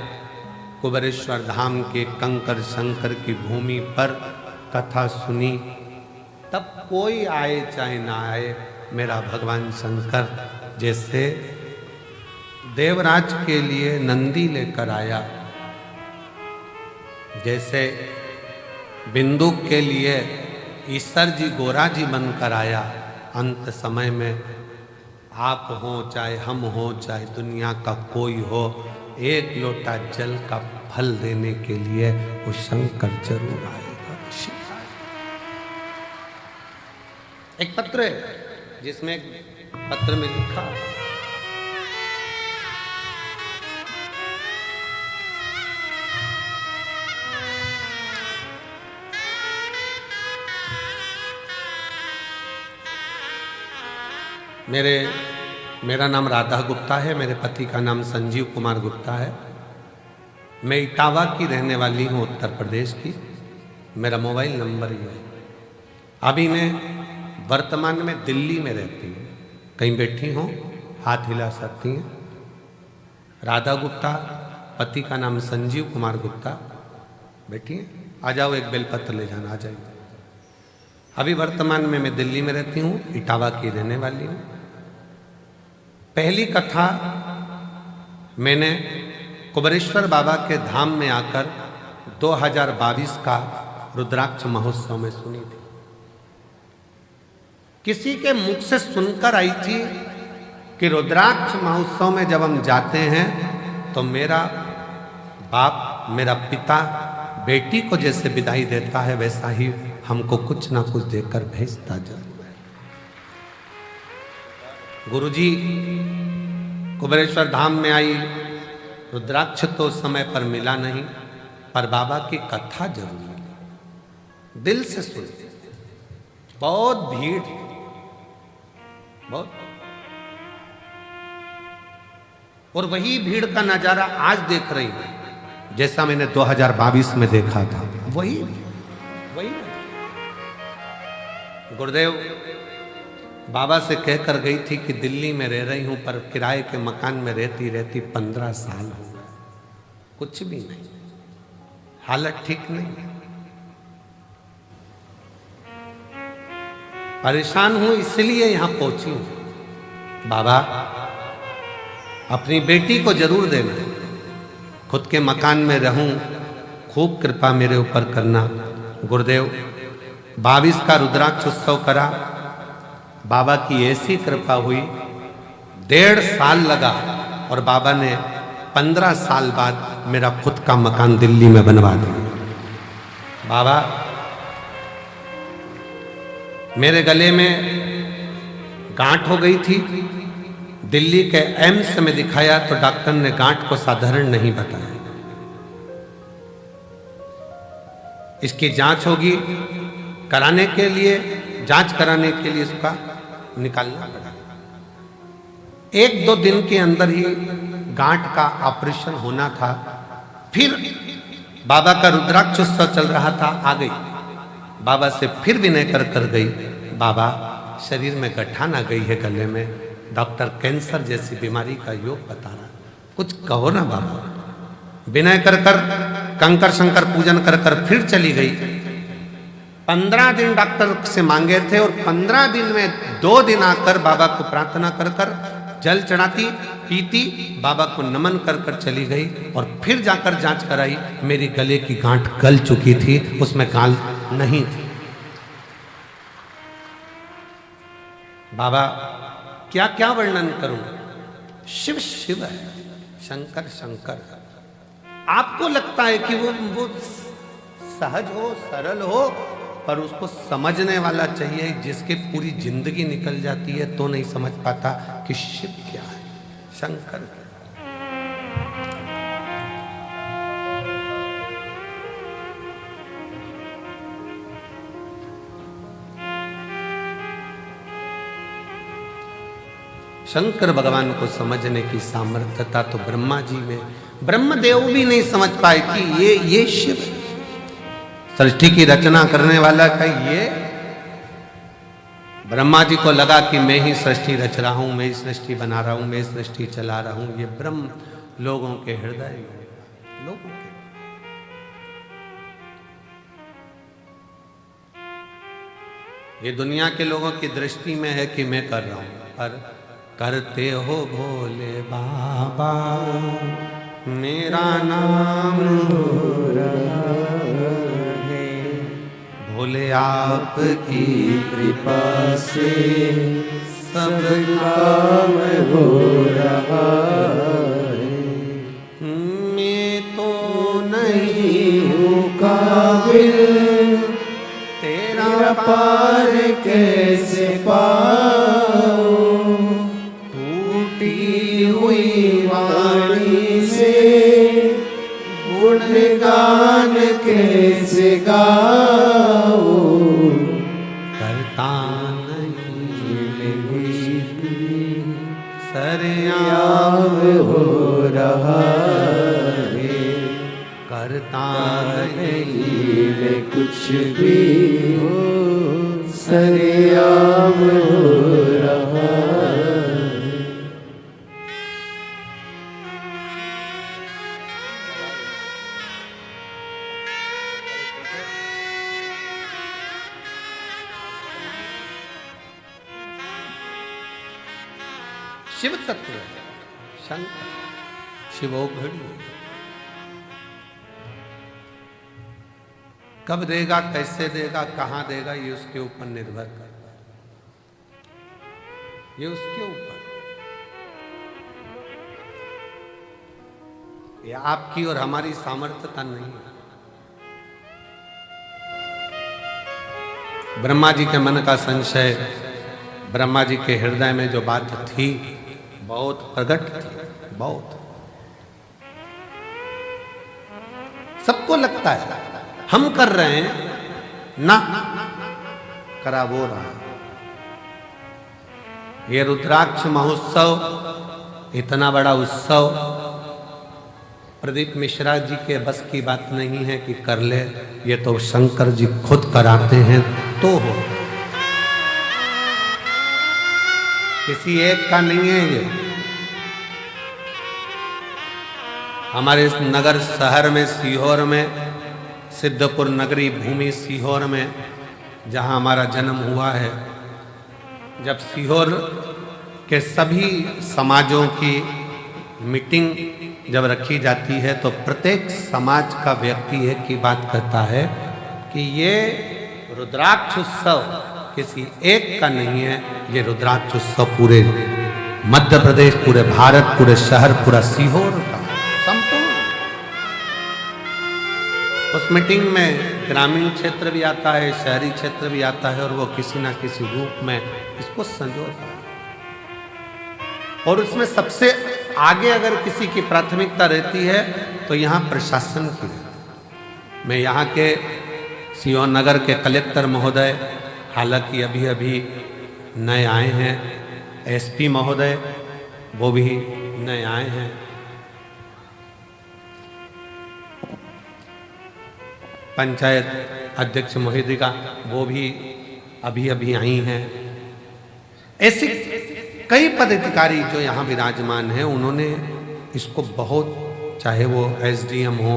कुबेरेश्वर धाम के कंकर शंकर की भूमि पर कथा सुनी, तब कोई आए चाहे ना आए, मेरा भगवान शंकर जैसे देवराज के लिए नंदी लेकर आया, जैसे बिंदु के लिए ईश्वर जी गोरा जी बनकर आया, अंत समय में आप हो चाहे हम हो चाहे दुनिया का कोई हो, एक लोटा जल का फल देने के लिए वो शंकर जरूर आएगा। एक पत्र है जिसमें पत्र में लिखा, मेरा नाम राधा गुप्ता है, मेरे पति का नाम संजीव कुमार गुप्ता है। मैं इटावा की रहने वाली हूँ, उत्तर प्रदेश की। मेरा मोबाइल नंबर ये है। अभी मैं वर्तमान में दिल्ली में रहती हूँ। कहीं बैठी हूँ, हाथ हिला सकती हैं। राधा गुप्ता, पति का नाम संजीव कुमार गुप्ता। बैठी हैं, आ जाओ, एक बेलपत्र ले जाना, आ जाइए। अभी वर्तमान में मैं दिल्ली में रहती हूँ, इटावा की रहने वाली हूँ। पहली कथा मैंने कुबेरेश्वर बाबा के धाम में आकर 2022 का रुद्राक्ष महोत्सव में सुनी थी। किसी के मुख से सुनकर आई थी कि रुद्राक्ष महोत्सव में जब हम जाते हैं तो मेरा बाप, मेरा पिता बेटी को जैसे विदाई देता है, वैसा ही हमको कुछ ना कुछ देकर भेजता जरूर है। गुरुजी कुबेरेश्वर धाम में आई, रुद्राक्ष तो समय पर मिला नहीं, पर बाबा की कथा जरूर मिली। दिल से सुनते, बहुत भीड़, बहुत, और वही भीड़ का नजारा आज देख रही हूं जैसा मैंने 2022 में देखा था। वही गुरुदेव बाबा से कहकर गई थी कि दिल्ली में रह रही हूं, पर किराए के मकान में रहती रहती 15 साल हो गए, कुछ भी नहीं, हालत ठीक नहीं है, परेशान हूं, इसलिए यहां पहुंची हूं। बाबा अपनी बेटी को जरूर देना, खुद के मकान में रहूं, खूब कृपा मेरे ऊपर करना। गुरुदेव 22 का रुद्राक्ष उत्सव करा, बाबा की ऐसी कृपा हुई, 1.5 साल लगा और बाबा ने 15 साल बाद मेरा खुद का मकान दिल्ली में बनवा दिया। बाबा मेरे गले में गांठ हो गई थी, दिल्ली के एम्स में दिखाया तो डॉक्टर ने गांठ को साधारण नहीं बताया, इसकी जांच होगी, कराने के लिए, जांच कराने के लिए इसका निकालना पड़ा। 1-2 दिन के अंदर ही गांठ का ऑपरेशन होना था। फिर बाबा का रुद्राक्ष उत्सव चल रहा था, आ गई बाबा से, फिर विनय कर गई, बाबा शरीर में गठान आ गई है गले में, डॉक्टर कैंसर जैसी बीमारी का योग बता रहा, कुछ कहो ना बाबा। विनय कर कंकर शंकर पूजन कर फिर चली गई। 15 दिन डॉक्टर से मांगे थे और 15 दिन में 2 दिन आकर बाबा को प्रार्थना कर जल चढ़ाती पीती, बाबा को नमन कर कर चली गई और फिर जाकर जांच कराई, मेरी गले की गांठ गल चुकी थी, उसमें गाल नहीं थी। बाबा क्या क्या वर्णन करूं, शिव शिव है, शंकर शंकर है। आपको लगता है कि वो सहज हो, सरल हो, पर उसको समझने वाला चाहिए, जिसकी पूरी जिंदगी निकल जाती है तो नहीं समझ पाता कि शिव क्या है, शंकर क्या है। शंकर भगवान को समझने की सामर्थ्यता तो ब्रह्मा जी में, ब्रह्मदेव भी नहीं समझ पाए कि ये शिव है। सृष्टि की रचना करने वाला का ये, ब्रह्मा जी को लगा कि मैं ही सृष्टि रच रहा हूं, मैं ही सृष्टि बना रहा हूं, मैं ही सृष्टि चला रहा हूं। ये ब्रह्म लोगों के हृदय में, लोगों के, ये दुनिया के लोगों की दृष्टि में है कि मैं कर रहा हूं, पर करते हो भोले बाबा, मेरा नाम हो रहा है, भोले आपकी कृपा से सब काम हो रहा है। मैं तो नहीं हूँ काबिल, तेरा पार कैसे पाऊं, हुई वाणी से गुणगान कैसे गाओ, करता नहीं सरेआम हो रहा है, करता नहीं मैं कुछ भी हो, सरेआम हो रहा है। शिव तत्व है, शंकर शिवोघड़ी, कब देगा, कैसे देगा, कहां देगा, ये उसके ऊपर निर्भर करता है, ये उसके ऊपर, ये आपकी और हमारी सामर्थ्यता नहीं है। ब्रह्मा जी के मन का संशय, ब्रह्मा जी के हृदय में जो बात थी बहुत प्रकट थी, बहुत, सबको लगता है हम कर रहे हैं ना, करा वो रहा। ये रुद्राक्ष महोत्सव, इतना बड़ा उत्सव, प्रदीप मिश्रा जी के बस की बात नहीं है कि कर ले, ये तो शंकर जी खुद कराते हैं तो हो, किसी एक का नहीं है ये। हमारे इस नगर शहर में, सीहोर में, सिद्धपुर नगरी भूमि सीहोर में, जहां हमारा जन्म हुआ है, जब सीहोर के सभी समाजों की मीटिंग जब रखी जाती है तो प्रत्येक समाज का व्यक्ति एक ही बात कहता है कि ये रुद्राक्ष उत्सव किसी एक का नहीं है, ये रुद्राक्ष उत्सव पूरे मध्य प्रदेश, पूरे भारत, पूरे शहर, पूरा सीहोर का संपूर्ण। उस मीटिंग में ग्रामीण क्षेत्र भी आता है, शहरी क्षेत्र भी आता है, और वो किसी ना किसी रूप में इसको संजोता है। और उसमें सबसे आगे अगर किसी की प्राथमिकता रहती है तो यहाँ प्रशासन की। मैं यहाँ के सीहोर नगर के कलेक्टर महोदय, हालांकि अभी अभी नए आए हैं, एसपी महोदय वो भी नए आए हैं, पंचायत अध्यक्ष महोदया वो भी अभी अभी आई हैं। ऐसे कई पदाधिकारी जो यहाँ विराजमान हैं, उन्होंने इसको बहुत, चाहे वो एसडीएम हो,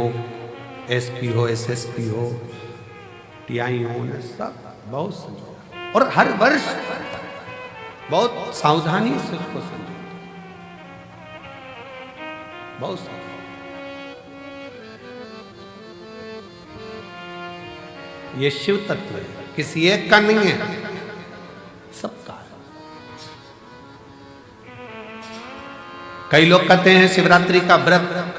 एसपी हो, एसएसपी हो, टीआई हो, सब बहुत समझा, और हर वर्ष बहुत सावधानी से उसको समझा। बहुत सारे। ये शिव तत्व है, किसी एक का नहीं है, सबका है। कई लोग कहते हैं शिवरात्रि का व्रत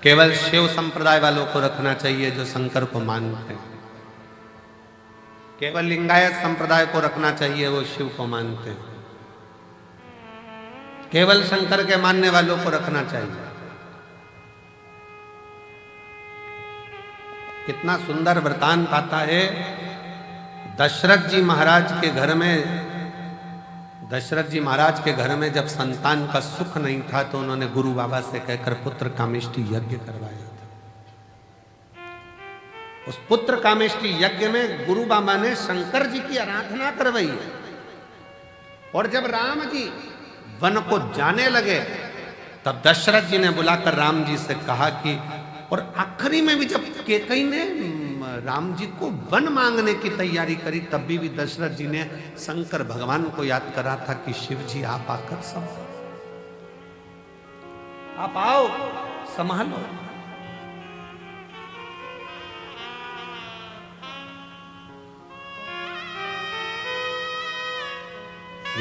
केवल शिव संप्रदाय वालों को रखना चाहिए जो शंकर को मानते हैं, केवल लिंगायत संप्रदाय को रखना चाहिए वो शिव को मानते हैं, केवल शंकर के मानने वालों को रखना चाहिए। कितना सुंदर वृतांत आता है। दशरथ जी महाराज के घर में जब संतान का सुख नहीं था तो उन्होंने गुरु बाबा से कहकर पुत्र कामेष्टि यज्ञ करवाया था। उस पुत्र कामेष्टि यज्ञ में गुरु बाबा ने शंकर जी की आराधना करवाई है। और जब राम जी वन को जाने लगे तब दशरथ जी ने बुलाकर राम जी से कहा कि, और आखिरी में भी जब कैकेयी ने राम जी को वन मांगने की तैयारी करी तब भी दशरथ जी ने शंकर भगवान को याद करा था कि शिव जी आप आकर संभालो, आप आओ संभालो।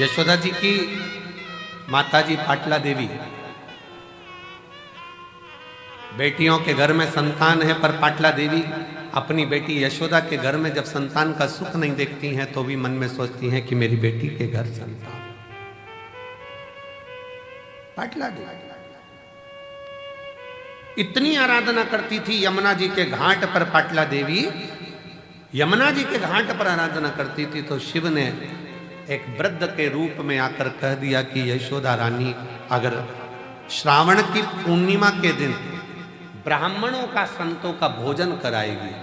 यशोदा जी की माताजी पाटला देवी, बेटियों के घर में संतान है पर पाटला देवी अपनी बेटी यशोदा के घर में जब संतान का सुख नहीं देखती हैं तो भी मन में सोचती हैं कि मेरी बेटी के घर संतान। पाटला देवी इतनी आराधना करती थी यमुना जी के घाट पर। पाटला देवी यमुना जी के घाट पर आराधना करती थी तो शिव ने एक वृद्ध के रूप में आकर कह दिया कि यशोदा रानी अगर श्रावण की पूर्णिमा के दिन ब्राह्मणों का संतों का भोजन कराएगी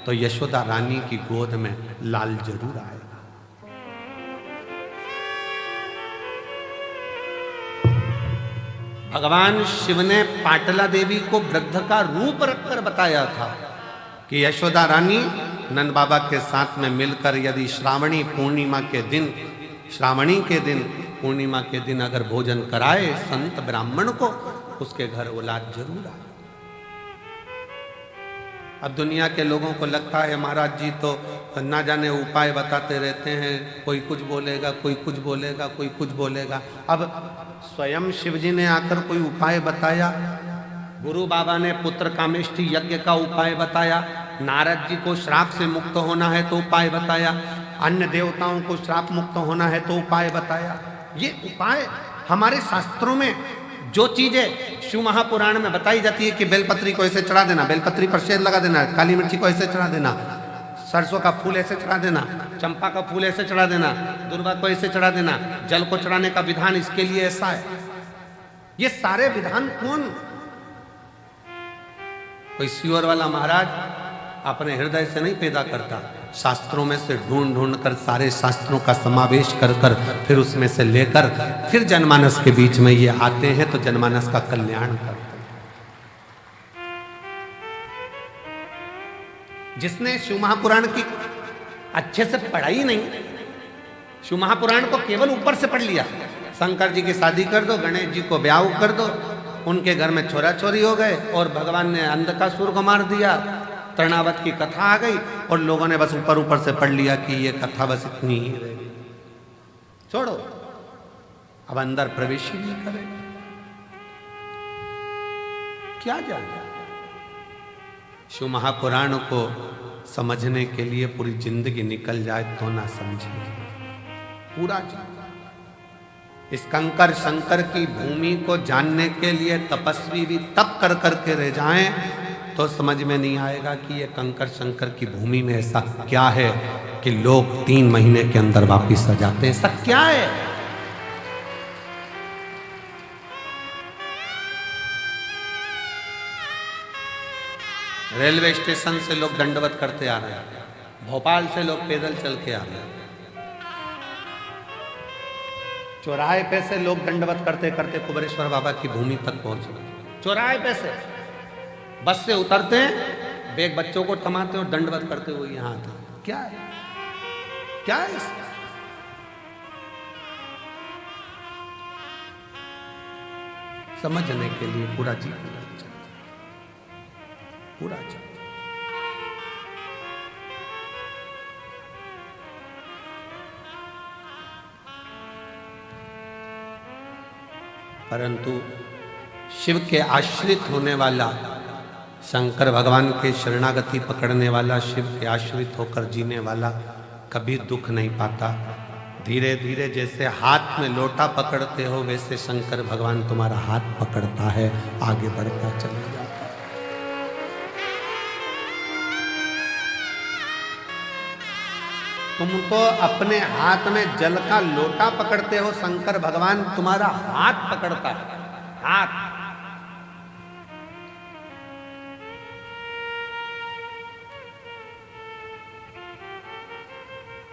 तो यशोदा रानी की गोद में लाल जरूर आएगा। भगवान शिव ने पाटला देवी को वृद्ध का रूप रखकर बताया था कि यशोदा रानी नंद बाबा के साथ में मिलकर यदि श्रावणी पूर्णिमा के दिन पूर्णिमा के दिन अगर भोजन कराए संत ब्राह्मण को, उसके घर औलाद जरूर आए। अब दुनिया के लोगों को लगता है महाराज जी तो ना जाने उपाय बताते रहते हैं, कोई कुछ बोलेगा, कोई कुछ बोलेगा, कोई कुछ बोलेगा। अब स्वयं शिव जी ने आकर कोई उपाय बताया, गुरु बाबा ने पुत्र कामेष्टि यज्ञ का उपाय बताया, नारद जी को श्राप से मुक्त होना है तो उपाय बताया, अन्य देवताओं को श्राप मुक्त होना है तो उपाय बताया। ये उपाय हमारे शास्त्रों में जो चीजें शिव महापुराण में बताई जाती है कि बेलपत्री को ऐसे चढ़ा देना, बेलपत्री पर शेर लगा देना, काली मिर्ची को ऐसे चढ़ा देना, सरसों का फूल ऐसे चढ़ा देना, चंपा का फूल ऐसे चढ़ा देना, दुर्वा को ऐसे चढ़ा देना, जल को चढ़ाने का विधान इसके लिए ऐसा है। ये सारे विधान कौन? कोई सियोर वाला महाराज अपने हृदय से नहीं पैदा करता, शास्त्रों में से ढूंढ ढूंढ कर सारे शास्त्रों का समावेश कर कर फिर उसमें से लेकर फिर जनमानस के बीच में ये आते हैं तो जनमानस का कल्याण करते हैं। जिसने शिव महापुराण की अच्छे से पढ़ाई नहीं, शिव महापुराण को केवल ऊपर से पढ़ लिया, शंकर जी की शादी कर दो, गणेश जी को ब्याह कर दो, उनके घर में छोरा छोरी हो गए और भगवान ने अंधकासुर को मार दिया, तृणावत की कथा आ गई और लोगों ने बस ऊपर ऊपर से पढ़ लिया कि ये कथा बस इतनी ही रहेगी, छोड़ो, अब अंदर प्रवेश ही नहीं करेगा। क्या जाने? शिव महापुराण को समझने के लिए पूरी जिंदगी निकल जाए तो ना समझे पूरा जीवन। इस कंकर शंकर की भूमि को जानने के लिए तपस्वी भी तप कर करके रह जाएं तो समझ में नहीं आएगा कि ये कंकर शंकर की भूमि में ऐसा क्या है कि लोग 3 महीने के अंदर वापिस आ जाते हैं। ऐसा क्या है? रेलवे स्टेशन से लोग दंडवत करते आ रहे हैं, भोपाल से लोग पैदल चल के आ रहे हैं, चौराहे पे से लोग दंडवत करते करते कुबेरेश्वर बाबा की भूमि तक पहुंच गए। चौराहे पे से बस से उतरते हैं, बैग बच्चों को थमाते और दंडवत करते हुए यहां आते। क्या है? क्या है इसमें? समझने के लिए पूरा जीवन लग जाता, पूरा जीवन। परंतु शिव के आश्रित होने वाला, शंकर भगवान के शरणागति पकड़ने वाला, शिव के आश्रित होकर जीने वाला कभी दुख नहीं पाता। धीरे धीरे जैसे हाथ में लोटा पकड़ते हो, वैसे शंकर भगवान तुम्हारा हाथ पकड़ता है, आगे बढ़ता चला जाता है। तुम तो अपने हाथ में जल का लोटा पकड़ते हो, शंकर भगवान तुम्हारा हाथ पकड़ता है, हाथ।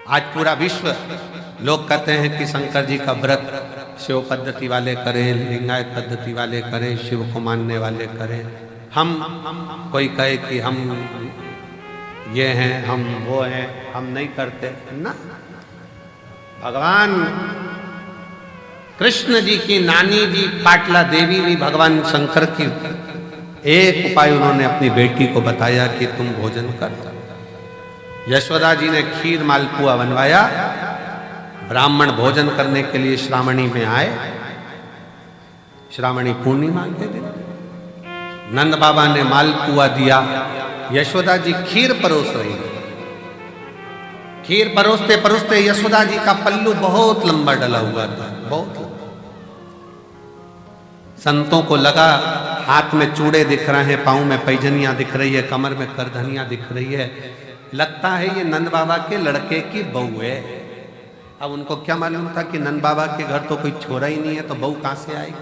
आज पूरा विश्व लोग कहते हैं कि शंकर जी का व्रत शिव पद्धति वाले करें, लिंगायत पद्धति वाले करें, शिव को मानने वाले करें। हम कोई कहे कि हम ये हैं, हम वो हैं, हम नहीं करते ना। भगवान कृष्ण जी की नानी जी पाटला देवी भी भगवान शंकर की एक उपाय उन्होंने अपनी बेटी को बताया कि तुम भोजन कर। यशोदा जी ने खीर मालपुआ बनवाया, ब्राह्मण भोजन करने के लिए श्रावणी में आए, श्रावणी पूर्णिमा के दिन नंद बाबा ने मालपुआ दिया, यशोदा जी खीर परोस रही। खीर परोसते परोसते यशोदा जी का पल्लू बहुत लंबा डला हुआ था, बहुत लंबा। संतों को लगा हाथ में चूड़े दिख रहे हैं, पांव में पैजनियां दिख रही है, कमर में करधनियां दिख रही है, लगता है ये नंद बाबा के लड़के की बहू है। अब उनको क्या मालूम था कि नंद बाबा के घर तो कोई छोरा ही नहीं है, तो बहू कहां से आएगी।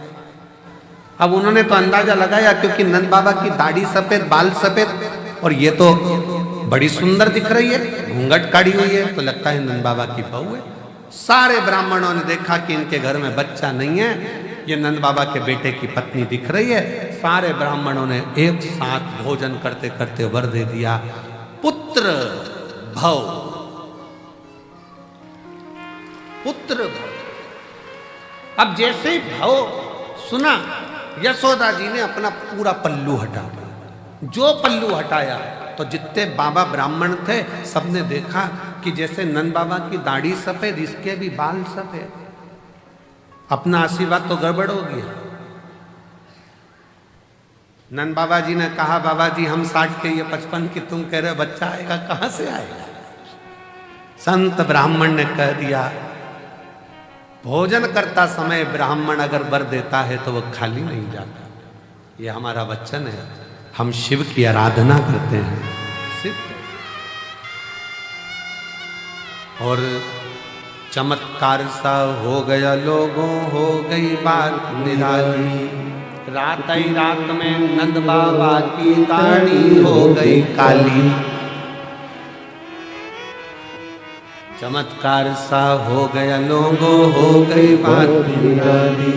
अब उन्होंने तो अंदाजा लगाया, क्योंकि नंद बाबा की दाढ़ी सफेद, बाल सफेद, और ये तो बड़ी सुंदर दिख रही है, घूंघट काढ़ी हुई है, तो लगता है नंद बाबा की बहू है। सारे ब्राह्मणों ने देखा कि इनके घर में बच्चा नहीं है, ये नंद बाबा के बेटे की पत्नी दिख रही है। सारे ब्राह्मणों ने एक साथ भोजन करते करते वर दे दिया, पुत्र भव, पुत्र भव। अब जैसे ही भव सुना, यशोदा जी ने अपना पूरा पल्लू हटा दिया। जो पल्लू हटाया तो जितने बाबा ब्राह्मण थे सबने देखा कि जैसे नंद बाबा की दाढ़ी सफेद, इसके भी बाल सफेद। अपना आशीर्वाद तो गड़बड़ हो गया। नंद बाबा जी ने कहा, बाबा जी हम 60 के, ये 55 की, तुम कह रहे बच्चा आएगा, कहां से आएगा। संत ब्राह्मण ने कह दिया, भोजन करता समय ब्राह्मण अगर वर देता है तो वह खाली नहीं जाता। ये हमारा वचन है, हम शिव की आराधना करते हैं, सिद्ध। और चमत्कार सा हो गया लोगों, हो गई बात निराली। रात ही रात में नंद बाबा की दाढ़ी हो गई काली। चमत्कार सा हो गया लोगों, हो गई बात निराली।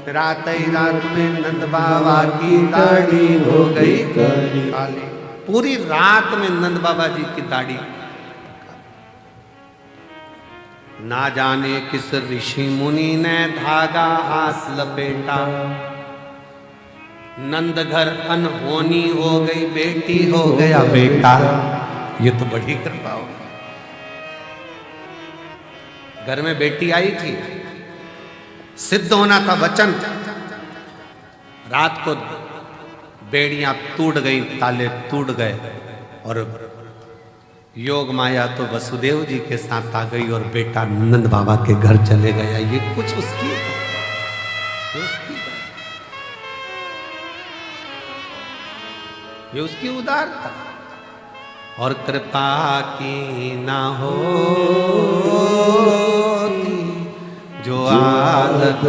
रात ही रात में नंद बाबा की दाढ़ी हो गई काली। पूरी रात में नंद बाबा जी की दाढ़ी। ना जाने किस ऋषि मुनि ने धागा हाथ लपेटा, नंद घर अनहोनी हो गई, बेटी हो गया बेटा। ये तो बड़ी कृपा हो। घर में बेटी आई थी, सिद्ध होना था वचन। रात को बेड़ियां टूट गई, ताले टूट गए, और योग माया तो वसुदेव जी के साथ आ गई और बेटा नंद बाबा के घर चले गया। ये कुछ उसकी ये उसकी उदारता और कृपा की ना होती जो आदत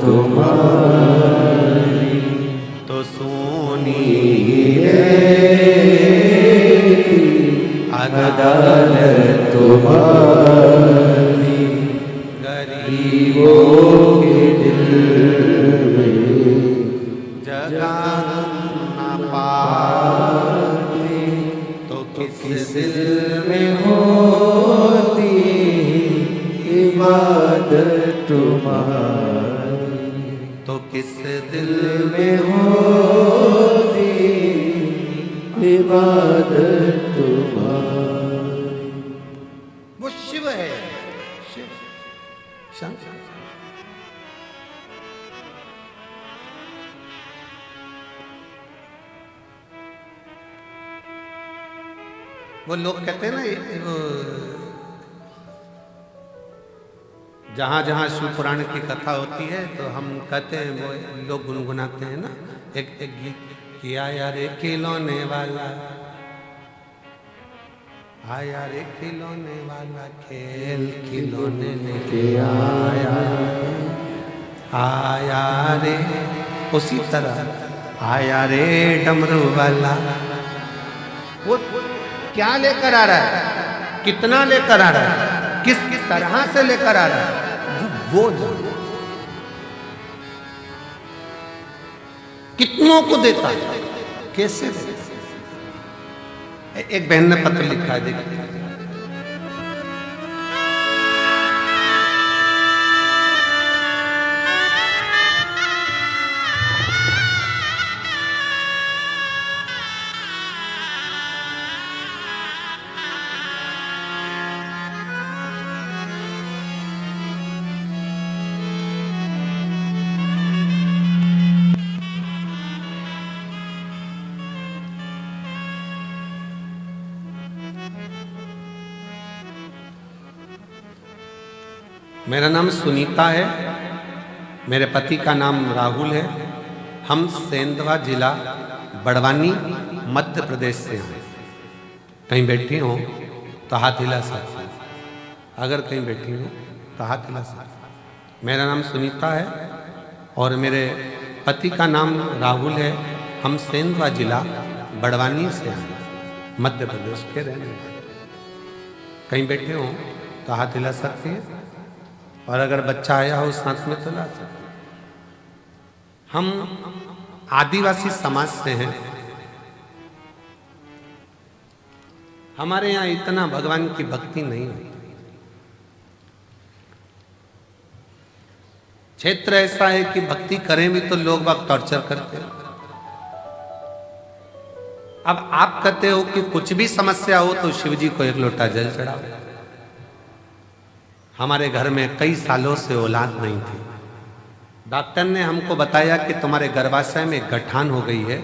तुम्हारी तो सोनी अदालत तुम्हारी गरीबों के दिल में जगह न पाती तो किस दिल में होती इबादत तुम्हारी। तो किस दिल में होती इबादत तुम्हारी। वो शिव है, शिव शंकर। वो लोग कहते हैं ना, जहां जहां शिव पुराण की कथा होती है तो हम कहते हैं, वो लोग गुनगुनाते हैं ना एक गीत कि आया रे खिलौने वाला, आया रे खिलौने वाला, खेल खिलौने लेके आया, आया रे। उसी तरह आया रे डमरू वाला, वो क्या लेकर आ रहा है, कितना लेकर आ रहा है, किस किस तरह से लेकर आ रहा है, वो कितनों को देता है, कैसे देता है। एक बहन ने पत्र लिखा है, देखिए। मेरा नाम सुनीता है, मेरे पति का नाम राहुल है। हम सेंधवा जिला बड़वानी मध्य प्रदेश से हैं। कहीं बैठी हो तो हाथ हिला सकते, अगर कहीं बैठी हो तो हाथ हिला सकते। मेरा नाम सुनीता है और मेरे पति का नाम राहुल है। हम सेंधवा जिला बड़वानी से हैं, मध्य प्रदेश के रहने वाले। कहीं बैठे हो तो हाथ हिला सकते हैं, और अगर बच्चा आया हो साथ में तो ला सकते। हम आदिवासी समाज से हैं। हमारे यहाँ इतना भगवान की भक्ति नहीं होती। क्षेत्र ऐसा है कि भक्ति करें भी तो लोग बाग टॉर्चर करते हैं। अब आप कहते हो कि कुछ भी समस्या हो तो शिव जी को एक लोटा जल चढ़ाओ। हमारे घर में कई सालों से औलाद नहीं थी। डॉक्टर ने हमको बताया कि तुम्हारे गर्भाशय में गठान हो गई है,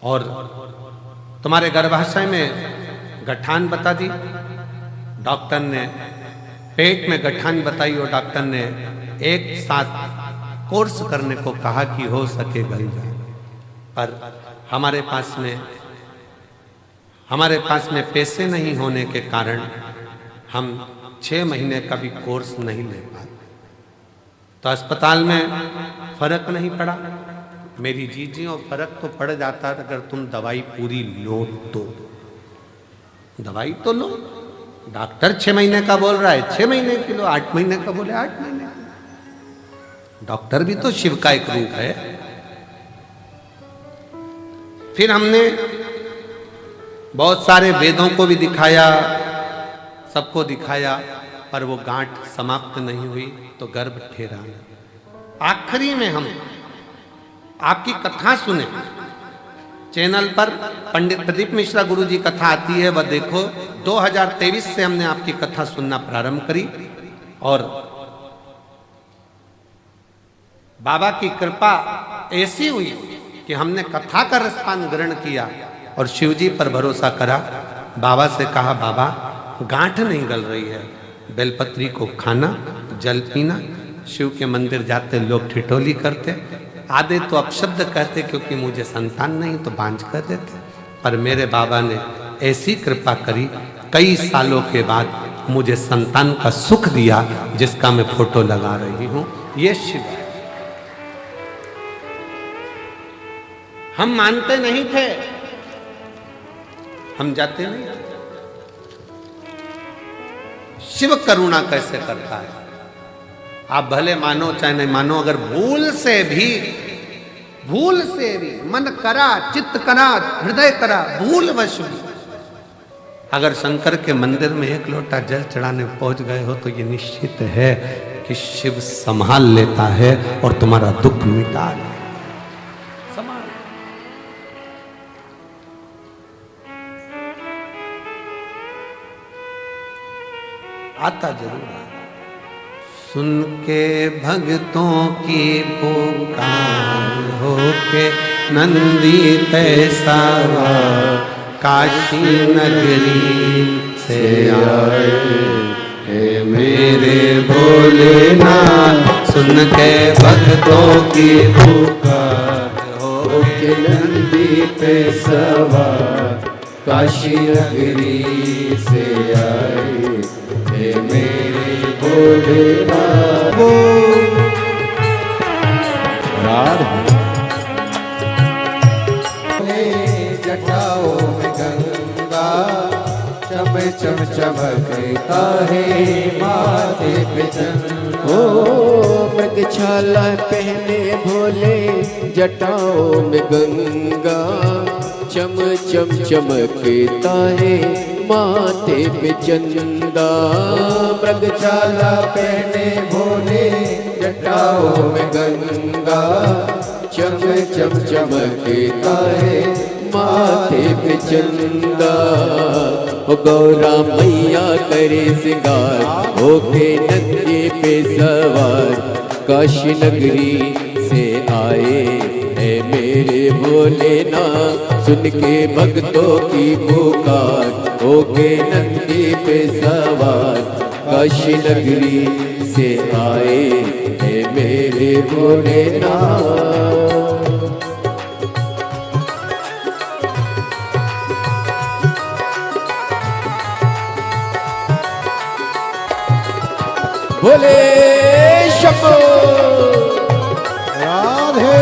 और तुम्हारे गर्भाशय में गठान बता दी डॉक्टर ने, पेट में गठान बताई, और डॉक्टर ने एक साथ कोर्स करने को कहा कि हो सके गल जाए। पर हमारे पास में पैसे नहीं होने के कारण हम 6 महीने का भी कोर्स नहीं ले पाते। तो अस्पताल में फर्क नहीं पड़ा। मेरी जीजियों फर्क तो पड़ जाता अगर तुम दवाई पूरी लो तो। दवाई तो लो, डॉक्टर 6 महीने का बोल रहा है 6 महीने की लो, 8 महीने का बोले 8 महीने का। डॉक्टर भी तो शिव का एक रूप है। फिर हमने बहुत सारे वेदों को भी दिखाया, सबको दिखाया, पर वो गांठ समाप्त नहीं हुई तो गर्भ ठहरा। आखिरी में हम आपकी कथा सुने, चैनल पर पंडित प्रदीप मिश्रा गुरु जी कथा आती है, वह देखो। 2023 से हमने आपकी कथा सुनना प्रारंभ करी, और बाबा की कृपा ऐसी हुई कि हमने कथा का रसपान ग्रहण किया और शिव जी पर भरोसा करा। बाबा से कहा, बाबा गांठ नहीं गल रही है, बेलपत्री को खाना, जल पीना। शिव के मंदिर जाते लोग ठिठोली करते, आधे तो अपशब्द कहते क्योंकि मुझे संतान नहीं तो बांझ कर देते। पर मेरे बाबा ने ऐसी कृपा करी, कई सालों के बाद मुझे संतान का सुख दिया, जिसका मैं फोटो लगा रही हूं। ये शिव है। हम मानते नहीं थे, हम जाते नहीं थे। शिव करुणा कैसे करता है आप भले मानो चाहे नहीं मानो, अगर भूल से भी मन करा, चित्त करा, हृदय करा, भूलवश भी अगर शंकर के मंदिर में एक लोटा जल चढ़ाने पहुंच गए हो तो ये निश्चित है कि शिव संभाल लेता है और तुम्हारा दुख मिटा ले। संभाल आता जरूर है। सुन के भक्तों की पुकार होके नंदी तैसा काशी नगरी से आए हे मेरे भोलेनाथ। सुन के भक्तों की पुकार होके नंदी पे सवार काशी नगरी से आए हे मेरे भोलेनाथ। जटाओं में गंगा चम चम चमकता है माथे पे चंदा। ओ मृगछाला पहने भोले जटाओं में गंगा चम चम चमकता है माथे पे चंदा। मृगछाला पहने भोले जटाओं में गंगा चम चम चमकता है माथे पे चंदा। ओ गौरा मैया करे सिंगार होके नंदी पे सवार काशी नगरी से आए है मेरे भोलेनाथ। सुन के भक्तों की पुकार होके नंदी पे सवार काशी नगरी से आए है मेरे भोलेनाथ। भोले शंभो राधे।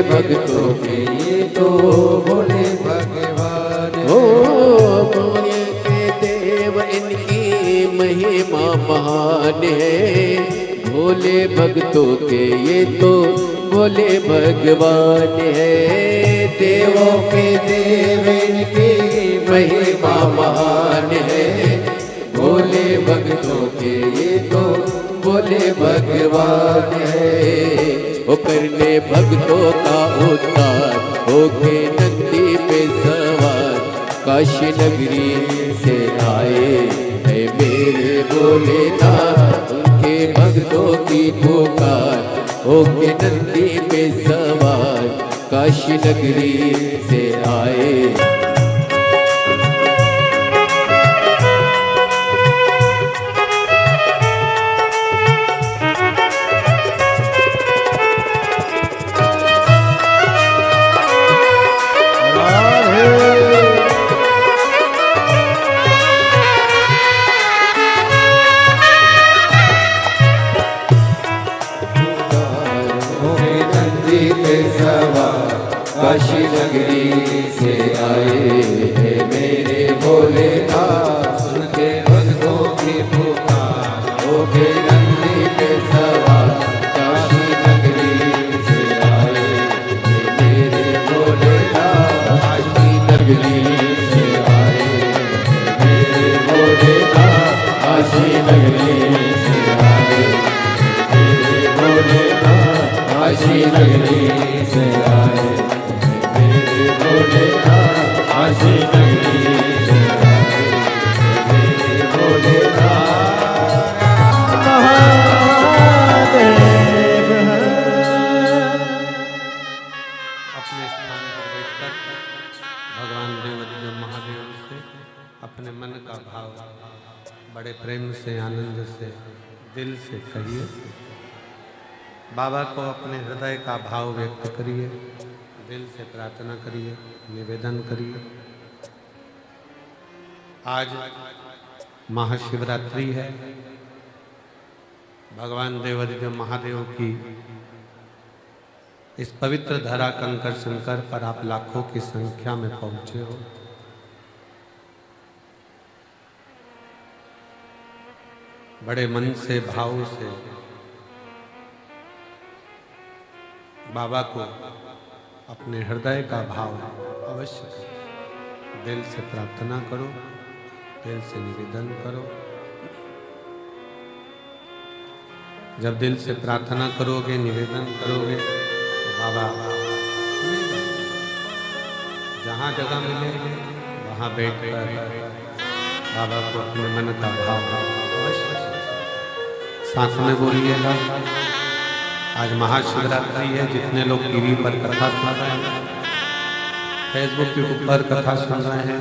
भक्तों के ये तो भोले भगवान हो। भोले के देव इनकी महिमा महान है। भोले भक्तों के ये तो भोले भगवान है। देवों के देव इनकी महिमा महान है। भोले भक्तों के ये तो भोले भगवान है। वो करने भक्तों का उद्धार होके नंदी पे सवार काशी नगरी से आए है मेरे भोलेनाथ। उनके भक्तों की पुकार होके नंदी पे सवार काशी नगरी से आए। काशी नगरी से आए है मेरे भोलेनाथ। सुन के भक्तों की पुकार होके नंदी पे सवार काशी नगरी भोलेनाथ काशी नगरी से आए हे मेरे भोलेनाथ काशी नगरी से आए हे मेरे भोलेनाथ महादेव अपने स्थान पर बैठकर भगवान देवदेव महादेव से अपने मन का भाव बड़े प्रेम से, आनंद से, दिल से कहिए। बाबा को अपने हृदय का भाव व्यक्त करिए, दिल से प्रार्थना करिए, निवेदन करिए। आज महाशिवरात्रि है। भगवान देवदेव महादेव की इस पवित्र धरा कंकर शंकर पर आप लाखों की संख्या में पहुंचे हो। बड़े मन से, भाव से बाबा को अपने हृदय का भाव अवश्य करो। दिल से प्रार्थना करो, दिल से निवेदन करो। जब दिल से प्रार्थना करोगे, निवेदन करोगे तो बाबा जहाँ जगह मिलेंगे वहाँ बैठकर बाबा को अपने मन का भाव अवश्य साथ में बोलिएगा। आज महाशिवरात्रि है। जितने लोग टीवी पर कथा सुन रहे हैं, फेसबुक के ऊपर कथा सुन रहे हैं,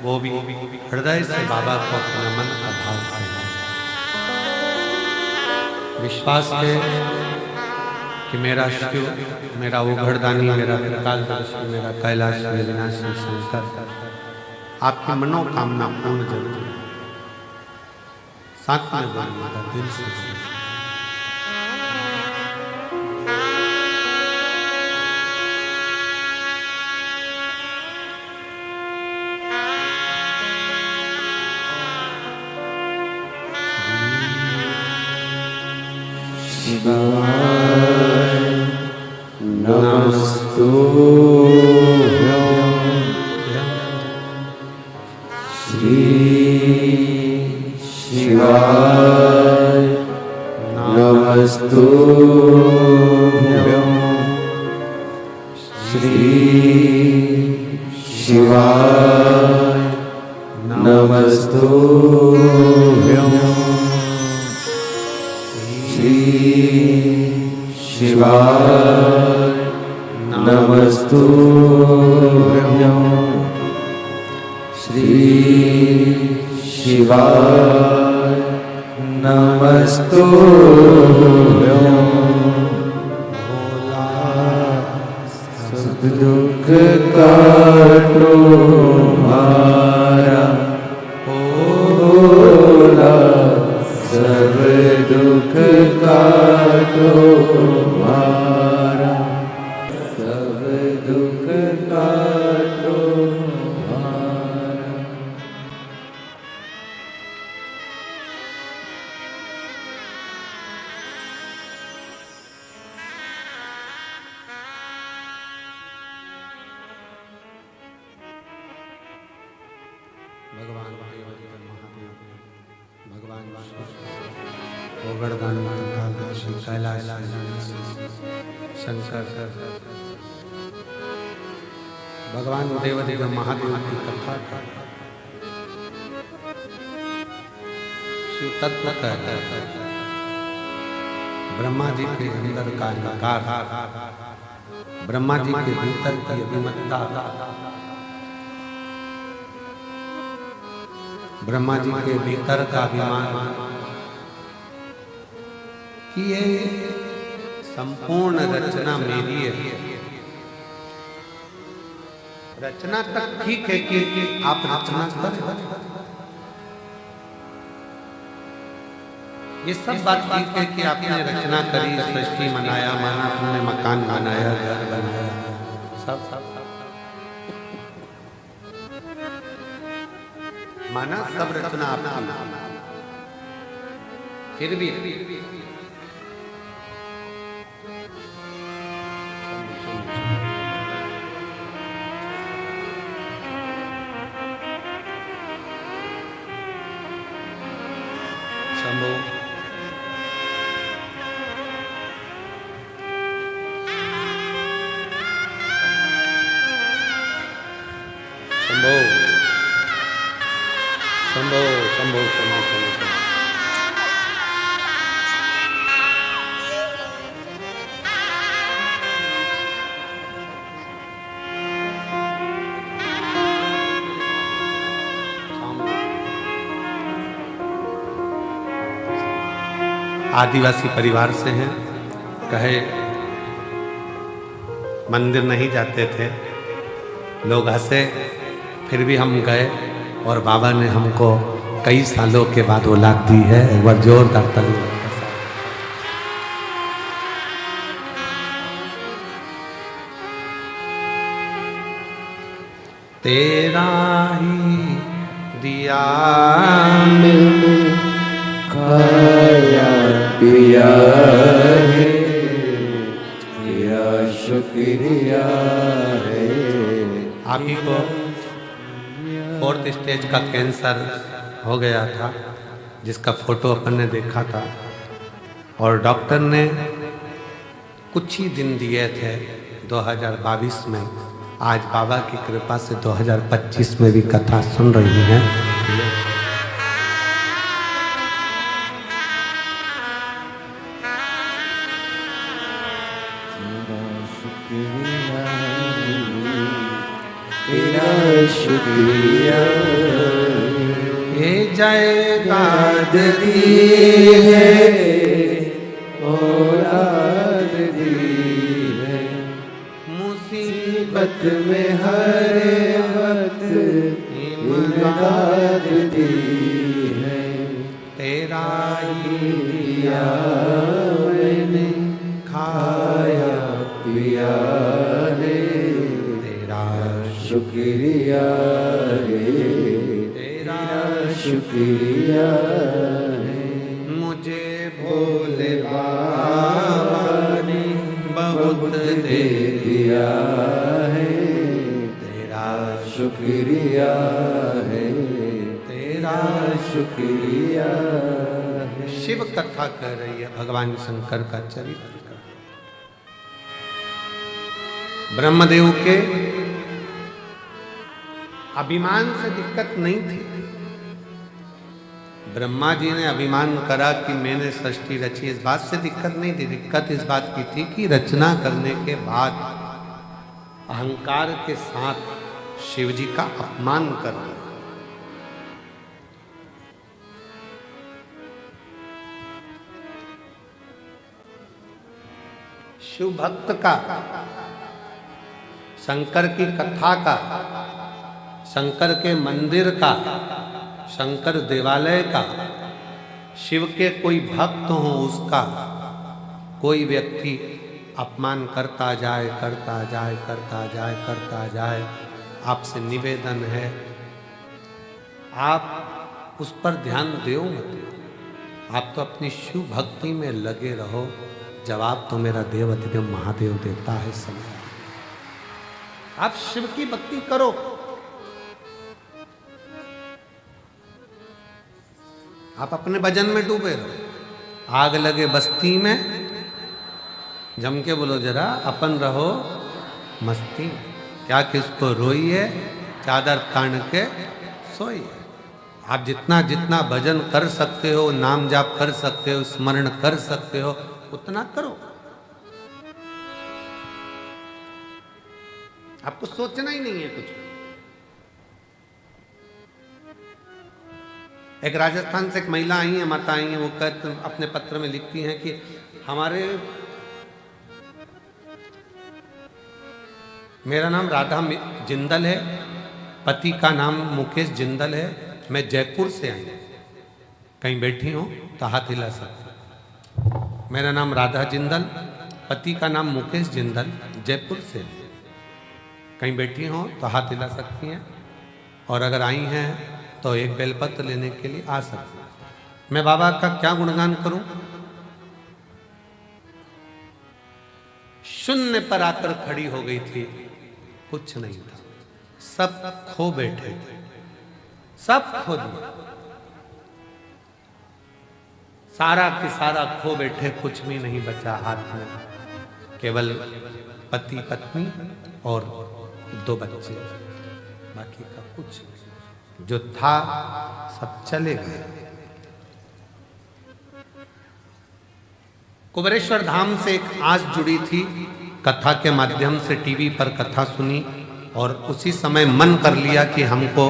वो भी हृदय से बाबा को अपने मन का भाव करें। विश्वास है कि मेरा शिव, मेरा उघड़दानी, मेरा त्रिकालदर्शी, मेरा कैलाश विनाशी शंकर आपकी मनोकामना पूर्ण जरूर है। साथ में बोलिएगा, दिल से शिवाय नमस्तुभ्यं श्री शिवाय नमस्तुभ्यं श्री शिवाय नमस्तुभ्यं श्री शिवाय नमस्तुभ्यं श्री शिवाय नमस्तुभ्यं भोला सब दुख काटो हमारा भोला सब दुख काटो हमारा सब दुख काटो हमारा। भगवान महादेव, भगवान गोवर्धन त्रिकालदर्शी कैलाश शंकर, भगवान देवदेव महादेव की कथा का शिव तत्व कहता है। ब्रह्मा जी के अंदर का अहंकार, ब्रह्मा जी के भीतर की अभिमत्ता, ब्रह्मा जी के भीतर का अभिमान कि ये संपूर्ण रचना मेरी है। रचना तक ठीक है कि आप रचना करें, ये सब बात ठीक है कि आपने रचना करी, सृष्टि बनाया, माना तुमने मकान बनाया, घर बनाया, सब माना सब रचना आपकी, फिर भी शंभो शंभो शंभो। आदिवासी परिवार से हैं, कहे मंदिर नहीं जाते थे, लोग हंसे, फिर भी हम गए और बाबा ने हमको कई सालों के बाद औलाद दी है। एक बार जोरदार ताली। तेरा ही दिया मैंने खाया पिया है, तेरा शुक्रिया है। आप ही को 4th स्टेज का कैंसर हो गया था, जिसका फोटो अपन ने देखा था, और डॉक्टर ने कुछ ही दिन दिए थे 2022 में। आज बाबा की कृपा से 2025 में भी कथा सुन रही हैं। तेरा शुक्रिया ये जायदाद दी है, औलाद दी है, मुसीबत में हर वक्त इमदाद दी है। तेरा ही दिया मैंने खाया पिया है, तेरा शुक्रिया है, तेरा शुक्रिया है। मुझे भोले बाबा ने बहुत दे दिया है, तेरा शुक्रिया है, तेरा शुक्रिया है। शिव कथा कह रही है भगवान शंकर का चरित्र। ब्रह्मदेव के अभिमान से दिक्कत नहीं थी। ब्रह्मा जी ने अभिमान करा कि मैंने सृष्टि रची, इस बात से दिक्कत नहीं थी। दिक्कत इस बात की थी कि रचना करने के बाद अहंकार के साथ शिव जी का अपमान कर दिया। शिव भक्त का, शंकर की कथा का, शंकर के मंदिर का, शंकर देवालय का, शिव के कोई भक्त हो उसका कोई व्यक्ति अपमान करता जाए, करता जाए, करता जाए, करता जाए, आपसे निवेदन है आप उस पर ध्यान दो मत। आप तो अपनी शिव भक्ति में लगे रहो, जवाब तो मेरा देव अधिदेव महादेव देता है समय। आप शिव की भक्ति करो। आप अपने भजन में डूबे रहो। आग लगे बस्ती में, जम के बोलो जरा अपन रहो मस्ती में। क्या किसको रोइए, चादर तान के सोइए। आप जितना जितना भजन कर सकते हो, नाम जाप कर सकते हो, स्मरण कर सकते हो, उतना करो। आपको सोचना ही नहीं है कुछ। एक राजस्थान से एक महिला आई है, माता आई है, वो कहते अपने पत्र में लिखती हैं कि हमारे, मेरा नाम राधा जिंदल है, पति का नाम मुकेश जिंदल है, मैं जयपुर से आई, कहीं बैठी हूं तो हाथ हिला सकते। मेरा नाम राधा जिंदल, पति का नाम मुकेश जिंदल, जयपुर से, कहीं बैठी हो तो हाथ हिला सकती हैं, और अगर आई हैं तो एक बेलपत्र लेने के लिए आ सकती हैं। मैं बाबा का क्या गुणगान करूं? शून्य पर आकर खड़ी हो गई थी, कुछ नहीं था, सब खो बैठे थे, सब खो दिया, सारा की सारा खो बैठे, कुछ भी नहीं बचा हाथ में, केवल पति पत्नी और 2 बच्चे, बाकी का कुछ नहीं। जो था सब चले गए। कुबेरेश्वर धाम से एक आस जुड़ी थी, कथा के माध्यम से टीवी पर कथा सुनी और उसी समय मन कर लिया कि हमको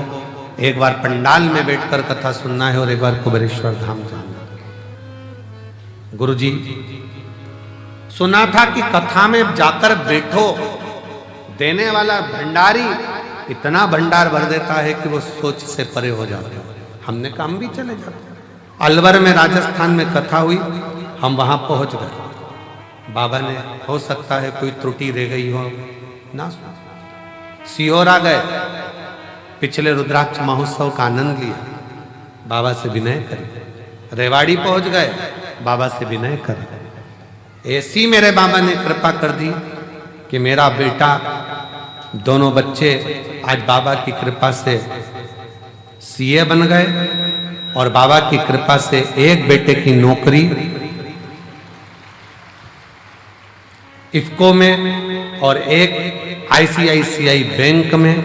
एक बार पंडाल में बैठकर कथा सुनना है और एक बार कुबेरेश्वर धाम जाना है। गुरुजी सुना था कि कथा में जाकर बैठो, देने वाला भंडारी इतना भंडार भर देता है कि वो सोच से परे हो जाता है। हमने कहा हम भी चले जाते। अलवर में राजस्थान में कथा हुई, हम वहां पहुंच गए। बाबा ने हो सकता है कोई त्रुटि रह गई हो ना, सीहोर आ गए, पिछले रुद्राक्ष महोत्सव का आनंद लिया, बाबा से विनय करे। रेवाड़ी पहुंच गए, बाबा से विनय करे। ऐसी मेरे बाबा ने कृपा कर दी कि मेरा बेटा, दोनों बच्चे आज बाबा की कृपा से सीए बन गए और बाबा की कृपा से एक बेटे की नौकरी इफ्को में और एक आईसीआईसीआई बैंक में।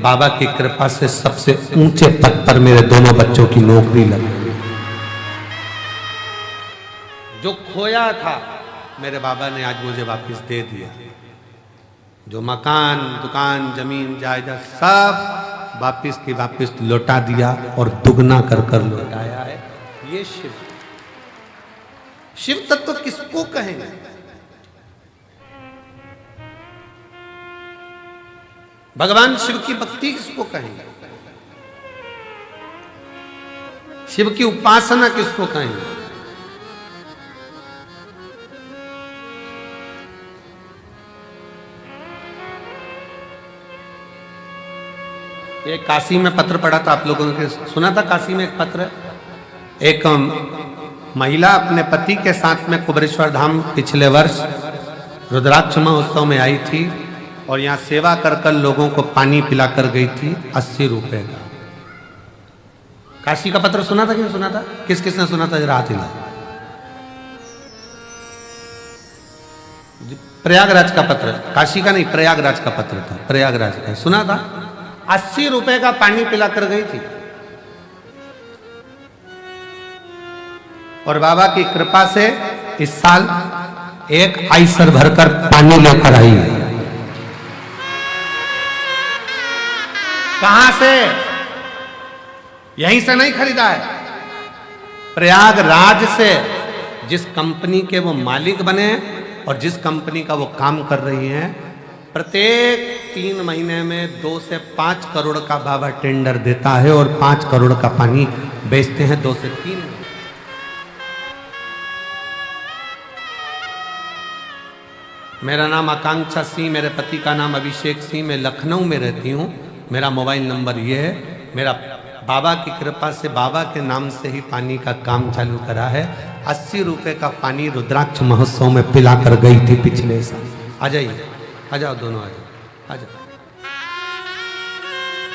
बाबा की कृपा से सबसे ऊंचे पद पर मेरे दोनों बच्चों की नौकरी लगी। जो खोया था मेरे बाबा ने आज मुझे वापस दे दिया। जो मकान, दुकान, जमीन, जायदाद सब वापस की वापस लौटा दिया और दुगना कर कर लौटाया है। ये शिव, शिव तत्व किसको कहेंगे? भगवान शिव की भक्ति किसको कहेंगे? शिव की उपासना किसको कहेंगे? ये काशी में पत्र पढ़ा था, आप लोगों ने सुना था? काशी में एक पत्र, एक महिला अपने पति के साथ में कुबेरेश्वर धाम पिछले वर्ष रुद्राक्ष महोत्सव में आई थी और यहाँ सेवा कर कर लोगों को पानी पिला कर गई थी 80 रुपए का। काशी का पत्र सुना था कि नहीं सुना था? किस किसने सुना था जरा हाथ हिला। प्रयागराज का पत्र, काशी का नहीं, प्रयागराज का पत्र था, प्रयागराज का सुना था। 80 रुपए का पानी पिला कर गई थी और बाबा की कृपा से इस साल एक आइसर भरकर पानी लेकर आई है। कहां से? यहीं से नहीं खरीदा है, प्रयागराज से। जिस कंपनी के वो मालिक बने और जिस कंपनी का वो काम कर रही हैं, प्रत्येक 3 महीने में 2 से 5 करोड़ का बाबा टेंडर देता है और 5 करोड़ का पानी बेचते हैं 2 से 3। मेरा नाम आकांक्षा सिंह, मेरे पति का नाम अभिषेक सिंह, मैं लखनऊ में रहती हूँ। मेरा मोबाइल नंबर ये है। मेरा बाबा की कृपा से बाबा के नाम से ही पानी का काम चालू करा है। 80 रुपए का पानी रुद्राक्ष महोत्सव में पिला कर गई थी पिछले साल। आ जाइए, आ जाओ दोनों, आ जाओ, आ जाओ,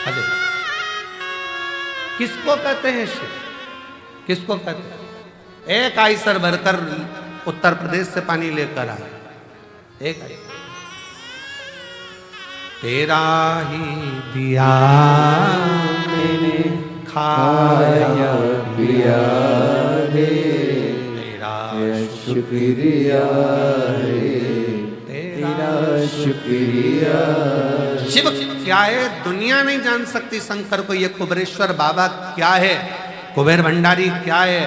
आ जाओ। किसको कहते हैं शिव? किसको कहते हैं? एक आइसर भरकर उत्तर प्रदेश से पानी लेकर आए, एक आइसर। तेरा ही दिया मैंने खाया पिया रे, तेरा शुक्रिया रे, तेरा शुक्रिया। शिव क्या है दुनिया नहीं जान सकती शंकर को। ये कुबेरेश्वर बाबा क्या है, कुबेर भंडारी क्या है।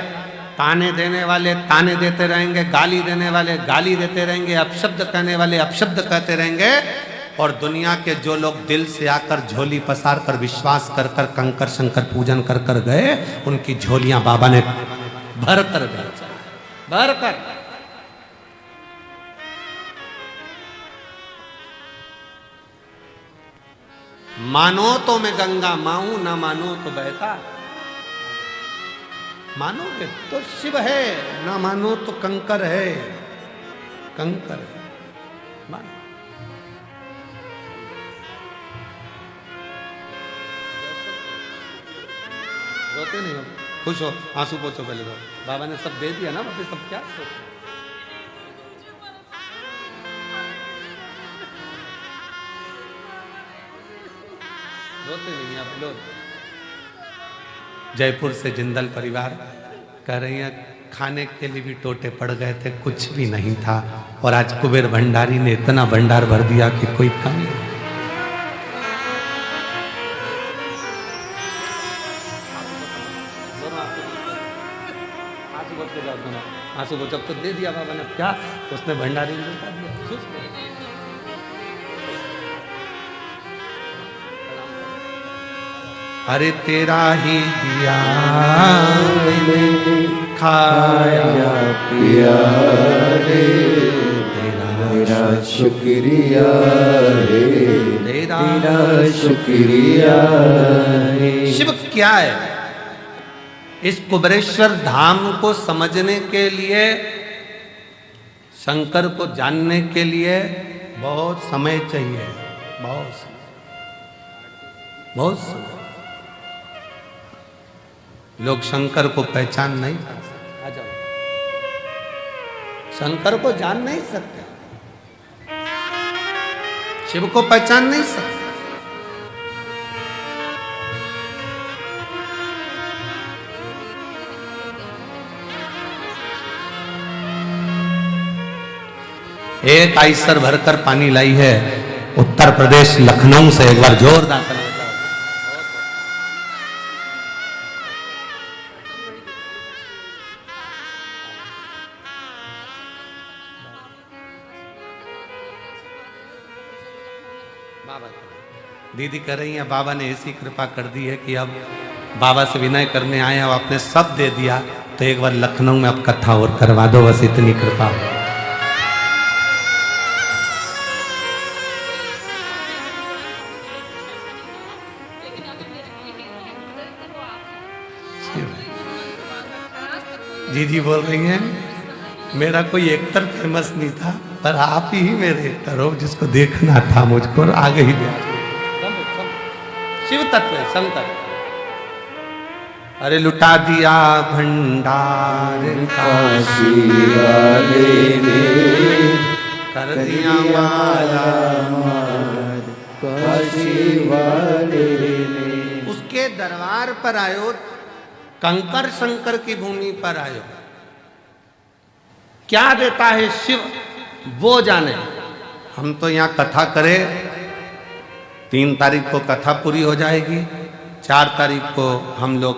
ताने देने वाले ताने देते रहेंगे, गाली देने वाले गाली देते रहेंगे, अपशब्द कहने वाले अपशब्द कहते रहेंगे। और दुनिया के जो लोग दिल से आकर झोली पसार कर विश्वास कर कर कंकर शंकर पूजन कर कर गए, उनकी झोलियां बाबा ने भर कर गए, भर कर। मानो तो मैं गंगा माऊं, ना मानो तो बहता। मानोगे तो शिव है, ना मानो तो कंकर है, कंकर है। मानो। रोते नहीं हो, खुश हो, आंसू पोछो पहले तो। बाबा ने सब दे दिया ना, वापिस सब क्या सोचो। रोते नहीं आप लोग। जयपुर से जिंदल परिवार कह रही है खाने के लिए भी टोटे पड़ गए थे, कुछ भी नहीं था, और आज कुबेर भंडारी ने इतना भंडार भर दिया कि कोई कमी नहीं। आंसू को जब तो दे दिया बाबा ने, क्या उसने भंडारी ने बता दिया। अरे तेरा ही दिया खाया पिया रे, तेरा शुक्रिया रे, तेरा शुक्रिया रे। शिव क्या है? इस कुबेरेश्वर धाम को समझने के लिए, शंकर को जानने के लिए बहुत समय चाहिए, बहुत समय। लोग शंकर को पहचान नहीं सकते। आ जाओ, शंकर को जान नहीं सकते, शिव को पहचान नहीं सकते। एक आइसर भरकर पानी लाई है उत्तर प्रदेश लखनऊ से, एक बार जोरदार ताली बजाओ। बाबा दीदी कर रही है, बाबा ने ऐसी कृपा कर दी है कि अब बाबा से विनय करने आए, अब आपने सब दे दिया, तो एक बार लखनऊ में अब कथा और करवा दो, बस इतनी कृपा। दीदी बोल रही हैं मेरा कोई एक्टर फेमस नहीं था, पर आप ही मेरे एक्टर हो, जिसको देखना था मुझको आ गई। शिव तत्व है शंकर। अरे लुटा दिया भंडार काशी वाले ने, कर दिया माला मार काशी वाले ने। उसके दरबार पर आयो, कंकर शंकर की भूमि पर आयो। क्या देता है शिव वो जाने। हम तो यहाँ कथा करें, 3 तारीख को कथा पूरी हो जाएगी, 4 तारीख को हम लोग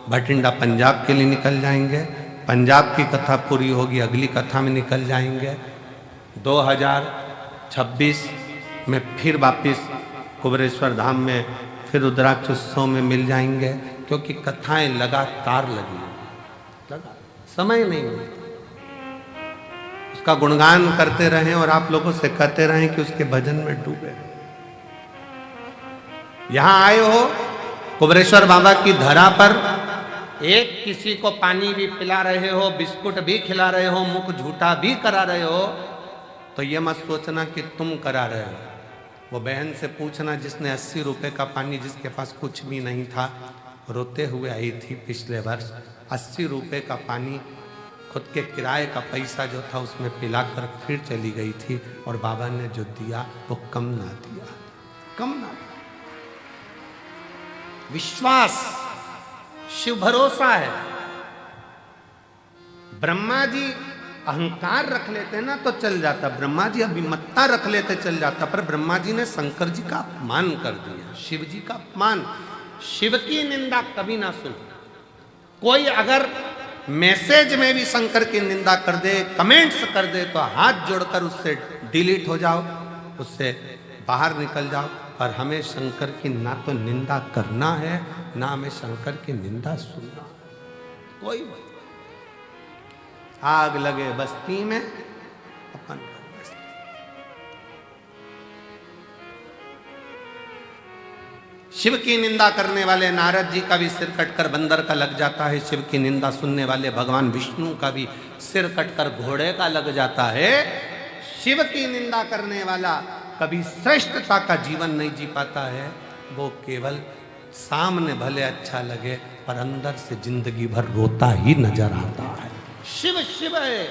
भटिंडा पंजाब के लिए निकल जाएंगे, पंजाब की कथा पूरी होगी, अगली कथा में निकल जाएंगे। 2026 में फिर वापिस कुबेरेश्वर धाम में फिर रुद्राक्ष उत्सव में मिल जाएंगे, क्योंकि कथाएं लगातार लगी, समय नहीं मिलता। उसका गुणगान करते रहें और आप लोगों से कहते रहें कि उसके भजन में डूबे। यहां आए हो कुबेरेश्वर बाबा की धरा पर, एक किसी को पानी भी पिला रहे हो, बिस्कुट भी खिला रहे हो, मुख झूठा भी करा रहे हो, तो ये मत सोचना कि तुम करा रहे हो। वो बहन से पूछना जिसने 80 रुपए का पानी, जिसके पास कुछ भी नहीं था, रोते हुए आई थी पिछले वर्ष, 80 रुपए का पानी खुद के किराए का पैसा जो था उसमें पिलाकर फिर चली गई थी, और बाबा ने जो दिया वो कम ना दिया, कम ना दिया। विश्वास, शिव भरोसा है। ब्रह्मा जी अहंकार रख लेते ना तो चल जाता, ब्रह्मा जी अभिमत्ता रख लेते चल जाता, पर ब्रह्मा जी ने शंकर जी का अपमान कर दिया, शिव जी का अपमान। शिव की निंदा कभी ना सुन। कोई अगर मैसेज में भी शंकर की निंदा कर दे, कमेंट्स कर दे, तो हाथ जोड़कर उससे डिलीट हो जाओ, उससे बाहर निकल जाओ। और हमें शंकर की ना तो निंदा करना है, ना हमें शंकर की निंदा सुनना। कोई आग लगे बस्ती में अपन शिव की निंदा करने वाले नारद जी का भी सिर कटकर बंदर का लग जाता है, शिव की निंदा सुनने वाले भगवान विष्णु का भी सिर कटकर घोड़े का लग जाता है। शिव की निंदा करने वाला कभी श्रेष्ठता का जीवन नहीं जी पाता है, वो केवल सामने भले अच्छा लगे पर अंदर से जिंदगी भर रोता ही नजर आता है। शिव शिव है,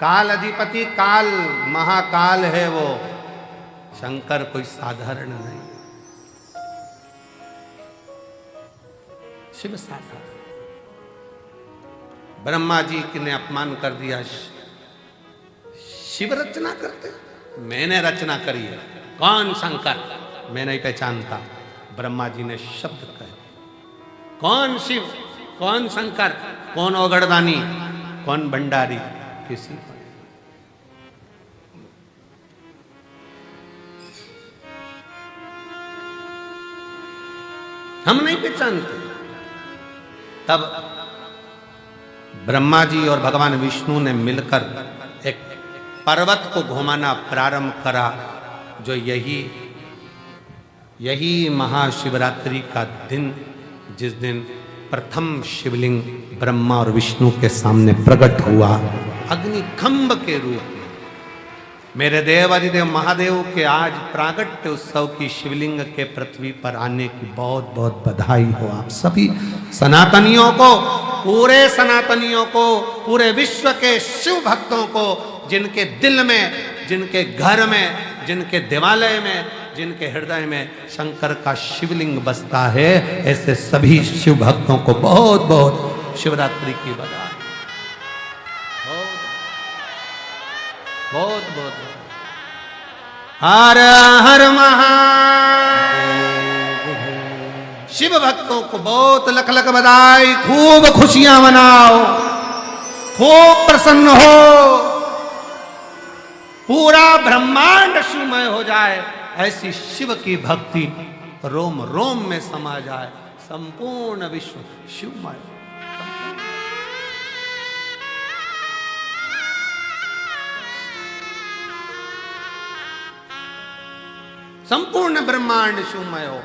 काल अधिपति, काल महाकाल है वो, शंकर कोई साधारण नहीं। शिव साधा। ब्रह्मा जी ने अपमान कर दिया, शिव रचना करते, मैंने रचना करी है। कौन शंकर? मैं नहीं पहचानता। ब्रह्मा जी ने शब्द कहे, कौन शिव, कौन शंकर, कौन ओगड़दानी, कौन भंडारी, किसी को हम नहीं पहचानते। तब ब्रह्मा जी और भगवान विष्णु ने मिलकर एक पर्वत को घुमाना प्रारंभ करा, जो यही महाशिवरात्रि का दिन, जिस दिन प्रथम शिवलिंग ब्रह्मा और विष्णु के सामने प्रकट हुआ अग्निखंभ के रूप में। मेरे देव अधिदेव महादेव के आज प्रागट्य उत्सव की शिवलिंग के पृथ्वी पर आने की बहुत बहुत बधाई हो आप सभी सनातनियों को, पूरे सनातनियों को, पूरे विश्व के शिव भक्तों को, जिनके दिल में, जिनके घर में, जिनके देवालय में, जिनके हृदय में शंकर का शिवलिंग बसता है, ऐसे सभी शिव भक्तों को बहुत बहुत शिवरात्रि की बधाई। बहुत बहुत हर हर महादेव। शिव भक्तों को बहुत लख लख बधाई, खूब खुशियां मनाओ, खूब प्रसन्न हो, पूरा ब्रह्मांड शिवमय हो जाए, ऐसी शिव की भक्ति रोम रोम में समा जाए, संपूर्ण विश्व शिवमय। संपूर्ण ब्रह्मांड शिवमय हो,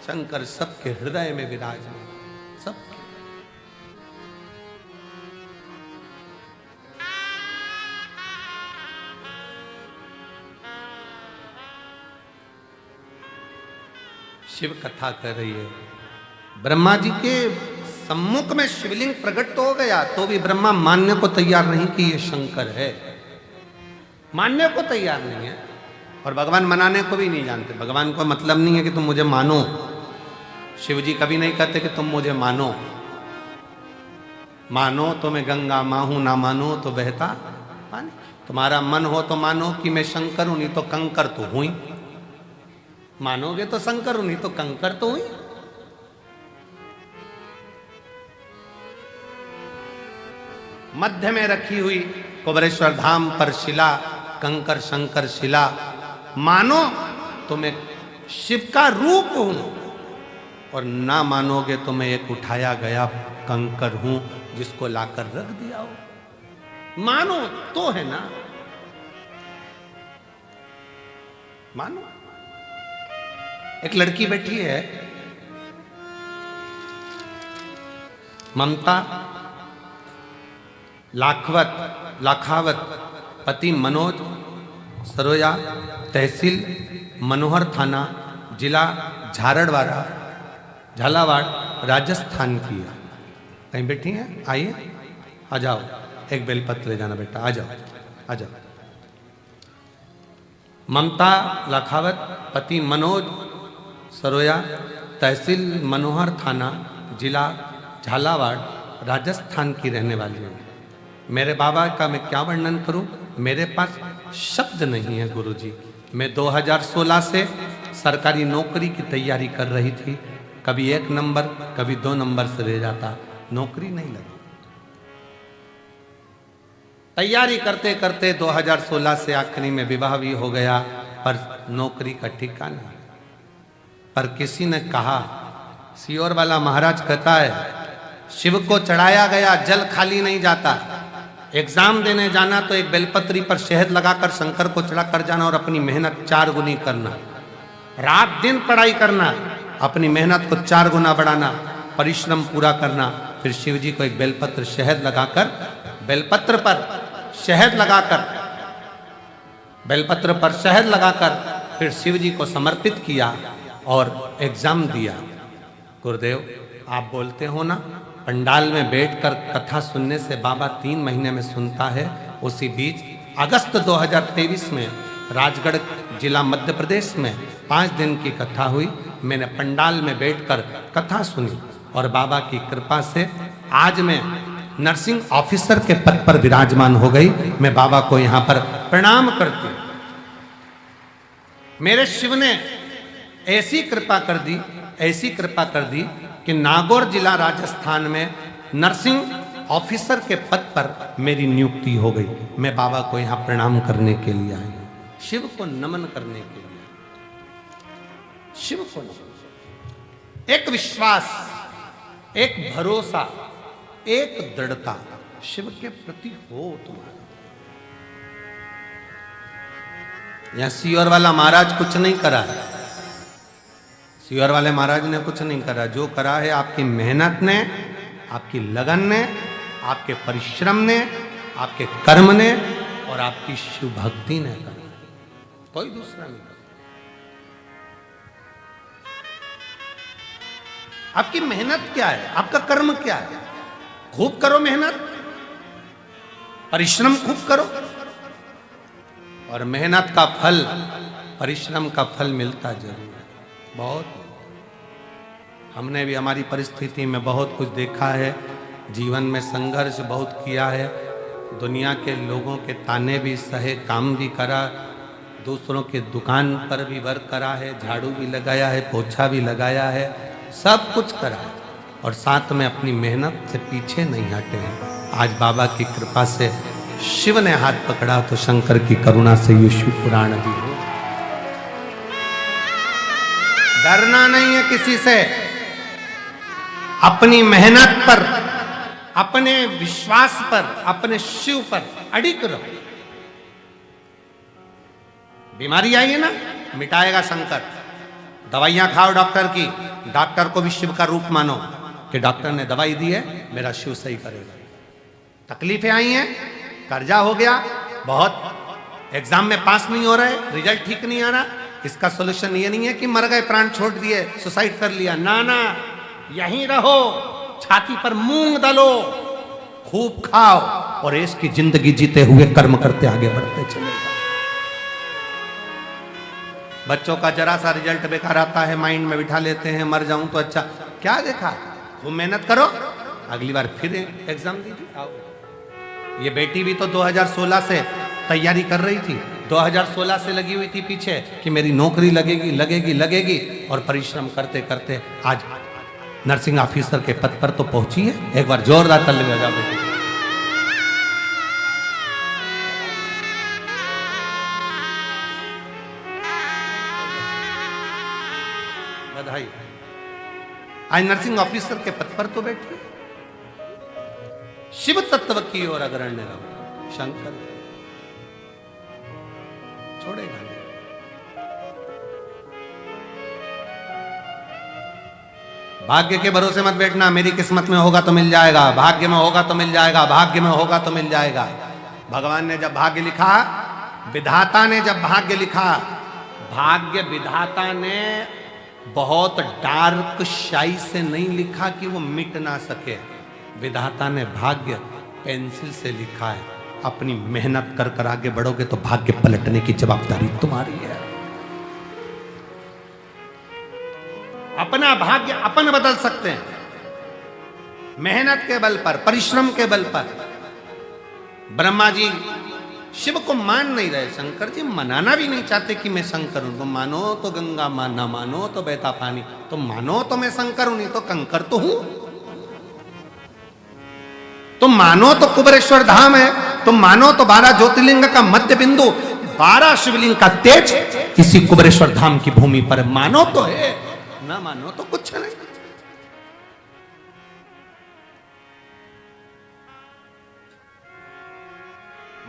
शंकर सबके हृदय में विराजमान, सबके। शिव कथा कर रही है। ब्रह्मा जी के सम्मुख में शिवलिंग प्रकट तो हो गया, तो भी ब्रह्मा मानने को तैयार नहीं कि ये शंकर है, मानने को तैयार नहीं है। और भगवान मनाने को भी नहीं जानते। भगवान को मतलब नहीं है कि तुम मुझे मानो। शिव जी कभी नहीं कहते कि तुम मुझे मानो। मानो तो मैं गंगा माँ हूं, ना मानो तो बहता पानी। तुम्हारा मन हो तो मानो कि मैं शंकर हूं, नहीं तो कंकर तो हुई। मानोगे तो शंकर हूं, नहीं तो कंकर तो हुई। मध्य में रखी हुई कुबरेश्वर धाम पर शिला, कंकर शंकर शिला। मानो तो मैं शिव का रूप हूं, और ना मानोगे तो मैं एक उठाया गया कंकर हूं, जिसको लाकर रख दिया हो। मानो तो है ना, मानो। एक लड़की बैठी है, ममता लाखावत, पति मनोज सरोया, तहसील मनोहर थाना, जिला झालावाड़, राजस्थान की है। कहीं बैठी हैं? आइए, आ जाओ, एक बेलपत्र ले जाना बेटा, आ जाओ, आ जाओ। ममता लाखावत, पति मनोज सरोया, तहसील मनोहर थाना, जिला झालावाड़, राजस्थान की रहने वाली हूँ। मेरे बाबा का मैं क्या वर्णन करूं, मेरे पास शब्द नहीं है गुरुजी। मैं 2016 से सरकारी नौकरी की तैयारी कर रही थी। कभी 1 नंबर, कभी 2 नंबर से रह जाता, नौकरी नहीं लगी। तैयारी करते करते 2016 से आखिरी में विवाह भी हो गया, पर नौकरी का ठिकाना। पर किसी ने कहा, सियोर वाला महाराज कहता है, शिव को चढ़ाया गया जल खाली नहीं जाता। एग्जाम देने जाना तो एक बेलपत्री पर शहद लगाकर शंकर को चढ़ा कर जाना, और अपनी मेहनत 4 गुनी करना। रात दिन पढ़ाई करना, अपनी मेहनत को 4 गुना बढ़ाना, परिश्रम पूरा करना। फिर शिव जी को एक बेलपत्र शहद लगाकर, बेलपत्र पर शहद लगाकर, बेलपत्र पर शहद लगाकर फिर शिव जी को समर्पित किया और एग्जाम दिया। गुरुदेव, आप बोलते हो ना, पंडाल में बैठकर कथा सुनने से बाबा 3 महीने में सुनता है। उसी बीच अगस्त 2023 में राजगढ़ जिला मध्य प्रदेश में 5 दिन की कथा हुई। मैंने पंडाल में बैठकर कथा सुनी। और बाबा की कृपा से आज मैं नर्सिंग ऑफिसर के पद पर विराजमान हो गई। मैं बाबा को यहां पर प्रणाम करती हूं। मेरे शिव ने ऐसी कृपा कर दी, ऐसी कृपा कर दी कि नागौर जिला राजस्थान में नर्सिंग ऑफिसर के पद पर मेरी नियुक्ति हो गई। मैं बाबा को यहां प्रणाम करने के लिए आई हूं, शिव को नमन करने के लिए, शिव को नमन। एक विश्वास, एक भरोसा, एक दृढ़ता शिव के प्रति हो तुम्हारा। यहां सीहोर वाला महाराज कुछ नहीं करा है, सीहोर वाले महाराज ने कुछ नहीं करा। जो करा है आपकी मेहनत ने, आपकी लगन ने, आपके परिश्रम ने, आपके कर्म ने और आपकी शिव भक्ति ने करा, कोई दूसरा नहीं करा। आपकी मेहनत क्या है, आपका कर्म क्या है? खूब करो मेहनत, परिश्रम खूब करो और मेहनत का फल, परिश्रम का फल मिलता जरूर है, बहुत। हमने भी हमारी परिस्थिति में बहुत कुछ देखा है, जीवन में संघर्ष बहुत किया है, दुनिया के लोगों के ताने भी सहे, काम भी करा, दूसरों के दुकान पर भी वर्क करा है, झाड़ू भी लगाया है, पोछा भी लगाया है, सब कुछ करा है और साथ में अपनी मेहनत से पीछे नहीं हटे हैं। आज बाबा की कृपा से शिव ने हाथ पकड़ा तो शंकर की करुणा से ये शिव पुराण भी हो। डरना नहीं है किसी से, अपनी मेहनत पर, अपने विश्वास पर, अपने शिव पर अडिग रहो। बीमारी आई है ना, मिटाएगा शंकर। दवाइयां खाओ डॉक्टर की, डॉक्टर को भी शिव का रूप मानो कि डॉक्टर ने दवाई दी है, मेरा शिव सही करेगा। तकलीफें आई हैं, कर्जा हो गया बहुत, एग्जाम में पास नहीं हो रहे, रिजल्ट ठीक नहीं आ रहा, इसका सोल्यूशन ये नहीं है कि मर गए, प्राण छोड़ दिए, सुसाइड कर लिया। ना ना, यहीं रहो, छाती पर मूंग दलो, खूब खाओ और इसकी जिंदगी जीते हुए कर्म करते आगे बढ़ते चले जाओ। बच्चों का जरा सा रिजल्ट बेकार आता है, माइंड में बिठा लेते हैं, मर जाऊं तो अच्छा। क्या देखा, खूब मेहनत करो, अगली बार फिर एग्जाम दीजिए। आओ, ये बेटी भी तो 2016 से तैयारी कर रही थी, 2016 से लगी हुई थी पीछे कि मेरी नौकरी लगेगी लगेगी लगेगी, और परिश्रम करते करते आज नर्सिंग ऑफिसर के पद पर तो पहुंची है। एक बार जोरदार ताली बजाओ बेटी। बधाई। आज नर्सिंग ऑफिसर के पद पर तो बैठी, शिव तत्व की ओर अग्रण्य रहो। शंकर छोड़ेगा नहीं। भाग्य के भरोसे मत बैठना, मेरी किस्मत में होगा तो मिल जाएगा, भाग्य में होगा तो मिल जाएगा, भाग्य में होगा तो मिल जाएगा। भगवान ने जब भाग्य लिखा, विधाता ने जब भाग्य लिखा, भाग्य विधाता ने बहुत डार्क शाई से नहीं लिखा कि वो मिट ना सके। विधाता ने भाग्य पेंसिल से लिखा है। अपनी मेहनत कर कर आगे बढ़ोगे तो भाग्य पलटने की जवाबदारी तुम्हारी है। अपना भाग्य अपन बदल सकते हैं, मेहनत के बल पर, परिश्रम के बल पर। ब्रह्मा जी शिव को मान नहीं रहे, शंकर जी मनाना भी नहीं चाहते कि मैं शंकर हूं। तुम मानो तो गंगा मां, ना मानो तो बहता पानी, तुम मानो तो मैं शंकर हूं, नहीं तो कंकर तो हूं। तुम मानो तो कुबेरेश्वर धाम है, तुम मानो तो 12 ज्योतिर्लिंग का मध्य बिंदु, 12 शिवलिंग का तेज इसी कुबेरेश्वर धाम की भूमि पर मानो तो है, ना मानो तो कुछ नहीं।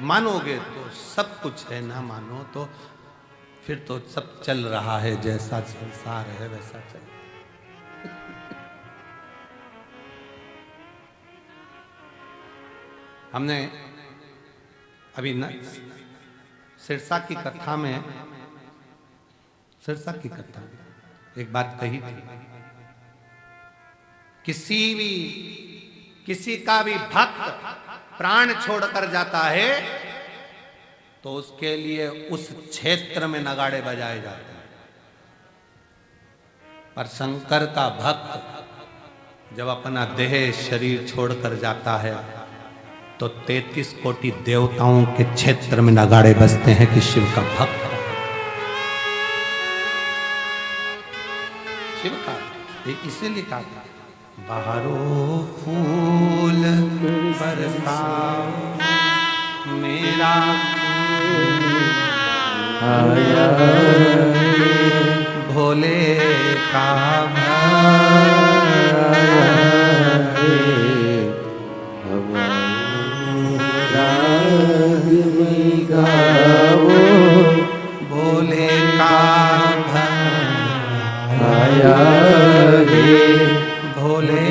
मानोगे तो सब कुछ है, ना मानो तो फिर तो सब चल रहा है, जैसा संसार है वैसा चल। हमने अभी सिरसा की कथा में, सिरसा की कथा में एक बात कही थी, किसी का भी भक्त प्राण छोड़कर जाता है तो उसके लिए उस क्षेत्र में नगाड़े बजाए जाते हैं। पर शंकर का भक्त जब अपना देह शरीर छोड़कर जाता है तो 33 कोटि देवताओं के क्षेत्र में नगाड़े बजते हैं कि शिव का भक्त है। शिव का इसीलिए कहा था बाहरो फूल बरसा मेरा आया भोले का भोले का आया भोले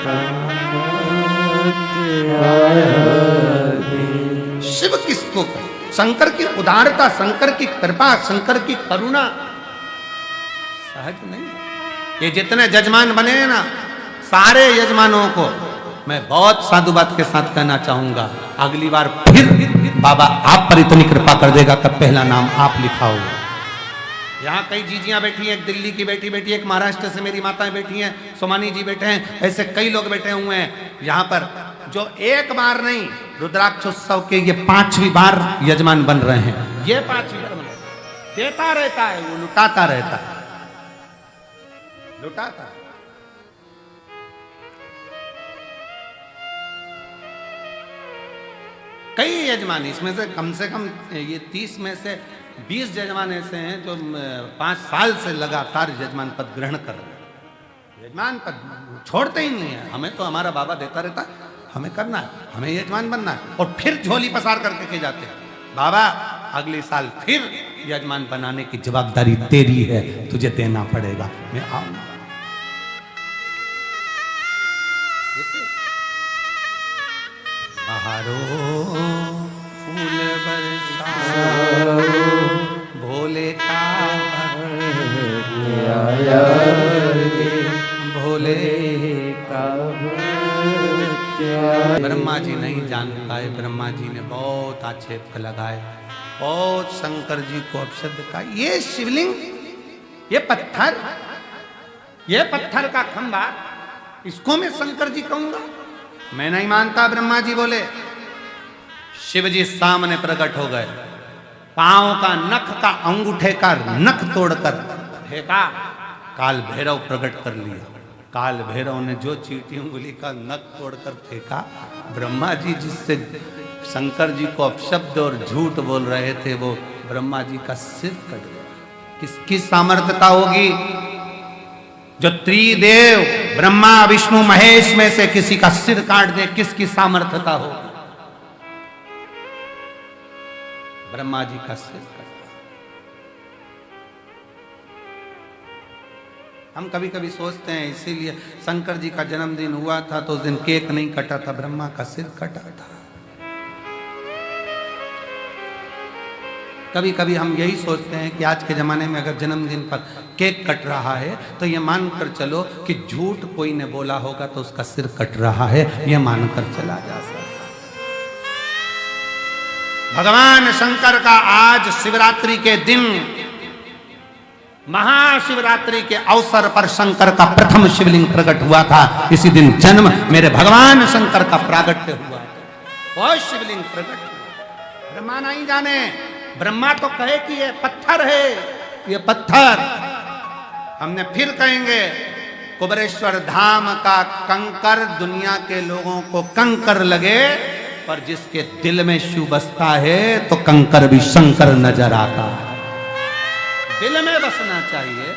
का शिव किसको कहे? शंकर की उदारता, शंकर की कृपा, शंकर की करुणा सहज नहीं। ये जितने जजमान बने हैं ना, सारे यजमानों को मैं बहुत साधुवाद के साथ कहना चाहूंगा, अगली बार फिर बाबा आप पर इतनी कृपा कर देगा कि पहला नाम आप लिखा होगा। यहाँ कई जीजियां बैठी हैं, एक दिल्ली की बेटी बैठी है, एक महाराष्ट्र से मेरी माताएं बैठी हैं, सोमानी जी बैठे हैं, ऐसे कई लोग बैठे हुए हैं यहाँ पर जो एक बार नहीं, रुद्राक्षोत्सव के ये 5वीं बार यजमान बन रहे हैं। ये 5वीं बार देता रहता है, वो लुटाता रहता है, लुटाता है। कई यजमान, इसमें से कम ये 30 में से 20 यजमान ऐसे हैं जो 5 साल से लगातार यजमान पद ग्रहण कर रहे हैं। यजमान पद छोड़ते ही नहीं है। हमें तो हमारा बाबा देता रहता है, हमें करना है, हमें यजमान बनना है, और फिर झोली पसार करके के जाते हैं बाबा अगले साल फिर यजमान बनाने की जवाबदारी तेरी है, तुझे देना पड़ेगा, मैं आऊंगा। बहारो फूल बरसाओ भोले का आया भोले का ब्रह्मा जी नहीं जान पाए, ब्रह्मा जी ने बहुत आक्षेप लगाए, बहुत शंकर जी को अपशब्द कहा। ये शिवलिंग, ये पत्थर का खंभा, इसको मैं शंकर जी कहूंगा? मैं नहीं मानता। ब्रह्मा जी बोले। शिव जी सामने प्रकट हो गए, पांव का नख का अंगूठे का नख तोड़कर फेंका, काल भैरव प्रकट कर लिया। काल भैरव ने जो चीटी उंगली का नख तोड़कर फेंका, ब्रह्मा जी जिससे शंकर जी को अपशब्द और झूठ बोल रहे थे, वो ब्रह्मा जी का सिर कट गया। किसकी सामर्थ्यता होगी? जो त्रिदेव ब्रह्मा विष्णु महेश में से किसी का सिर काट दे, किसकी सामर्थ्यता होगी? ब्रह्मा जी का सिर कट। हम कभी कभी सोचते हैं, इसीलिए शंकर जी का जन्मदिन हुआ था तो उस दिन केक नहीं कटा था, ब्रह्मा का सिर कटा था। कभी कभी हम यही सोचते हैं कि आज के जमाने में अगर जन्मदिन पर केक कट रहा है तो ये मानकर चलो कि झूठ कोई ने बोला होगा तो उसका सिर कट रहा है, ये मानकर चला जा सकता। भगवान शंकर का आज शिवरात्रि के दिन, महाशिवरात्रि के अवसर पर शंकर का प्रथम शिवलिंग प्रकट हुआ था। इसी दिन जन्म मेरे भगवान शंकर का प्रागट्य हुआ। बहुत शिवलिंग प्रकट हुआ। ब्रह्मा नहीं जाने, ब्रह्मा तो कहे कि ये पत्थर है, ये पत्थर। हमने फिर कहेंगे, कुबेरेश्वर धाम का कंकर दुनिया के लोगों को कंकर लगे, पर जिसके दिल में शिव बसता है तो कंकर भी शंकर नजर आता है। दिल में बसना चाहिए।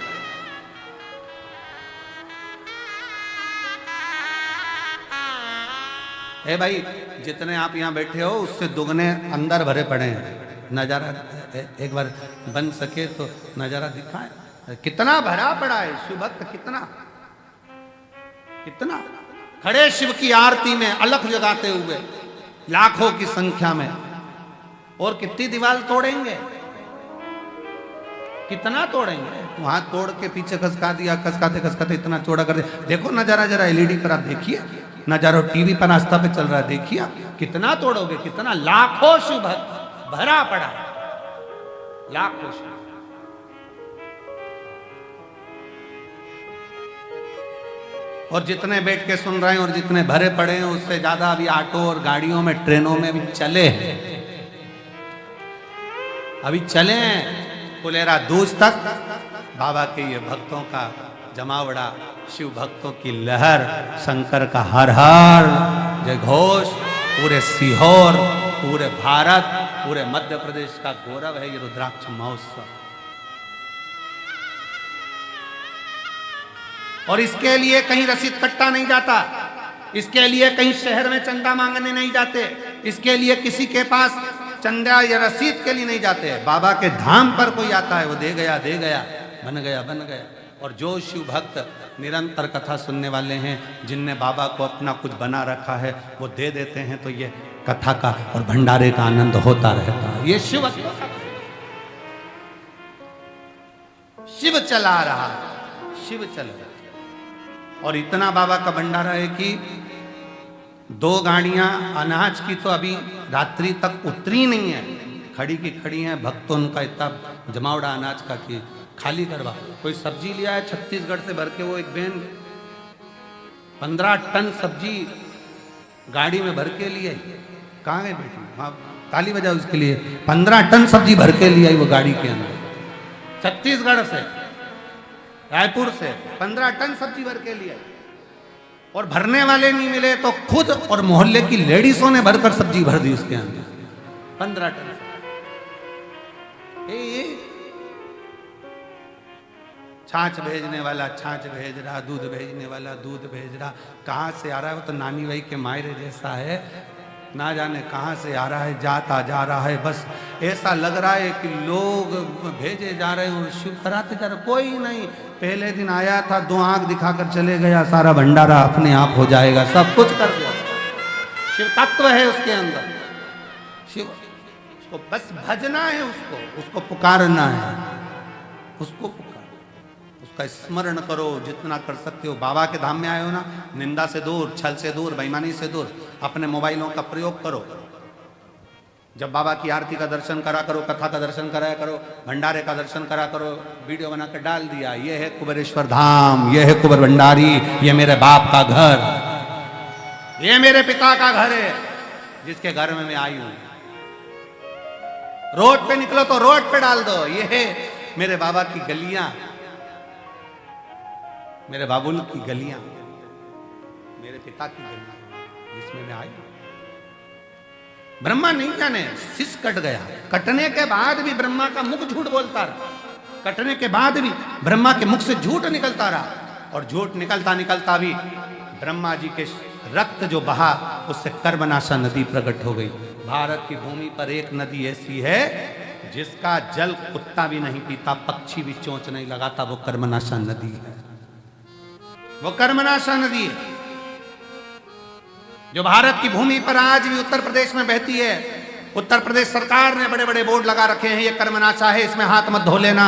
ए भाई, जितने आप यहां बैठे हो उससे दुगने अंदर भरे पड़े हैं। नजारा एक बार बन सके तो नजारा दिखाए, कितना भरा पड़ा है शिव भक्त, कितना कितना खड़े शिव की आरती में अलख जगाते हुए लाखों की संख्या में। और कितनी दीवार तोड़ेंगे, कितना तोड़ेंगे? वहां तोड़ के पीछे खसका दिया, खसकाते खसकाते इतना चौड़ा कर दिया। देखो नजारा जरा एलईडी पर आप देखिए, नजारा टीवी पर आस्था पे चल रहा है, देखिए कितना तोड़ोगे, कितना लाखों शिव भक्त भरा पड़ा, लाखों शिव। और जितने बैठ के सुन रहे हैं और जितने भरे पड़े हैं उससे ज्यादा अभी ऑटो और गाड़ियों में, ट्रेनों में भी चले हैं, अभी चले हैं फुलेरा दूज तक। बाबा के ये भक्तों का जमावड़ा, शिव भक्तों की लहर, शंकर का हर हर जय घोष पूरे सीहोर, पूरे भारत, पूरे मध्य प्रदेश का गौरव है ये रुद्राक्ष महोत्सव। और इसके लिए कहीं रसीद कट्टा नहीं जाता, इसके लिए कहीं शहर में चंदा मांगने नहीं जाते, इसके लिए किसी के पास चंदा या रसीद के लिए नहीं जाते। बाबा के धाम पर कोई आता है वो दे गया, बन गया, बन गया। और जो शिव भक्त निरंतर कथा सुनने वाले हैं, जिनने बाबा को अपना कुछ बना रखा है, वो दे देते हैं, तो ये कथा का और भंडारे का आनंद होता रहता है। ये शिव चला रहा, शिव चल रहा। और इतना बाबा का भंडारा है कि 2 गाड़ियां अनाज की तो अभी रात्रि तक उतरी नहीं है, खड़ी की खड़ी हैं। भक्तों उनका इतना जमावड़ा अनाज का कि खाली करवा। कोई सब्जी लिया है छत्तीसगढ़ से भर के, वो एक बहन 15 टन सब्जी गाड़ी में भर के लिए, कहाँ गए बेटी, वहाँ ताली बजाओ उसके लिए। 15 टन सब्जी भर के लिए आई वो गाड़ी के अंदर, छत्तीसगढ़ से, रायपुर से 15 टन सब्जी भर के लिए। और भरने वाले नहीं मिले तो खुद और मोहल्ले की लेडीजों ने भरकर सब्जी भर दी उसके अंदर, 15 टन। छाछ भेजने वाला छाछ भेज रहा, दूध भेजने वाला दूध भेज रहा। कहाँ से आ रहा है वो तो नानी भाई के मायरे जैसा है, ना जाने कहाँ से आ रहा है, जाता जा रहा है। बस ऐसा लग रहा है कि लोग भेजे जा रहे हैं और शिव कराते जा रहे। कोई नहीं, पहले दिन आया था, 2 आंख दिखाकर चले गया, सारा भंडारा अपने आप हो जाएगा, सब कुछ कर दिया। शिव तत्व है उसके अंदर, शिव, उसको बस भजना है, उसको पुकारना है, उसको पुकार, उसका स्मरण करो जितना कर सकते हो। बाबा के धाम में आए हो ना, निंदा से दूर, छल से दूर, बेईमानी से दूर, अपने मोबाइलों का प्रयोग करो। जब बाबा की आरती का दर्शन करा करो, कथा का दर्शन कराया करो, भंडारे का दर्शन करा करो। वीडियो बनाकर डाल दिया, ये है कुबेरेश्वर धाम, ये है कुबेर भंडारी, ये मेरे बाप का घर, ये मेरे पिता का घर है जिसके घर में मैं आई हूं। रोड पे निकलो तो रोड पे डाल दो, ये है मेरे बाबा की गलियां, मेरे बाबुल की गलियां, मेरे पिता की गलियां जिसमें मैं आई। ब्रह्मा नहीं जाने शीश कट गया, कटने के बाद भी ब्रह्मा का मुख झूठ बोलता रहा, कटने के बाद भी ब्रह्मा के मुख से झूठ निकलता रहा। और झूठ निकलता निकलता भी ब्रह्मा जी के रक्त जो बहा, उससे कर्मनाशा नदी प्रकट हो गई। भारत की भूमि पर एक नदी ऐसी है जिसका जल कुत्ता भी नहीं पीता, पक्षी भी चोंच नहीं लगाता, वो कर्मनाशा नदी है, वो कर्मनाशा नदी है जो भारत की भूमि पर आज भी उत्तर प्रदेश में बहती है। उत्तर प्रदेश सरकार ने बड़े बड़े बोर्ड लगा रखे हैं, ये कर्मनाशा है, इसमें हाथ मत धो लेना,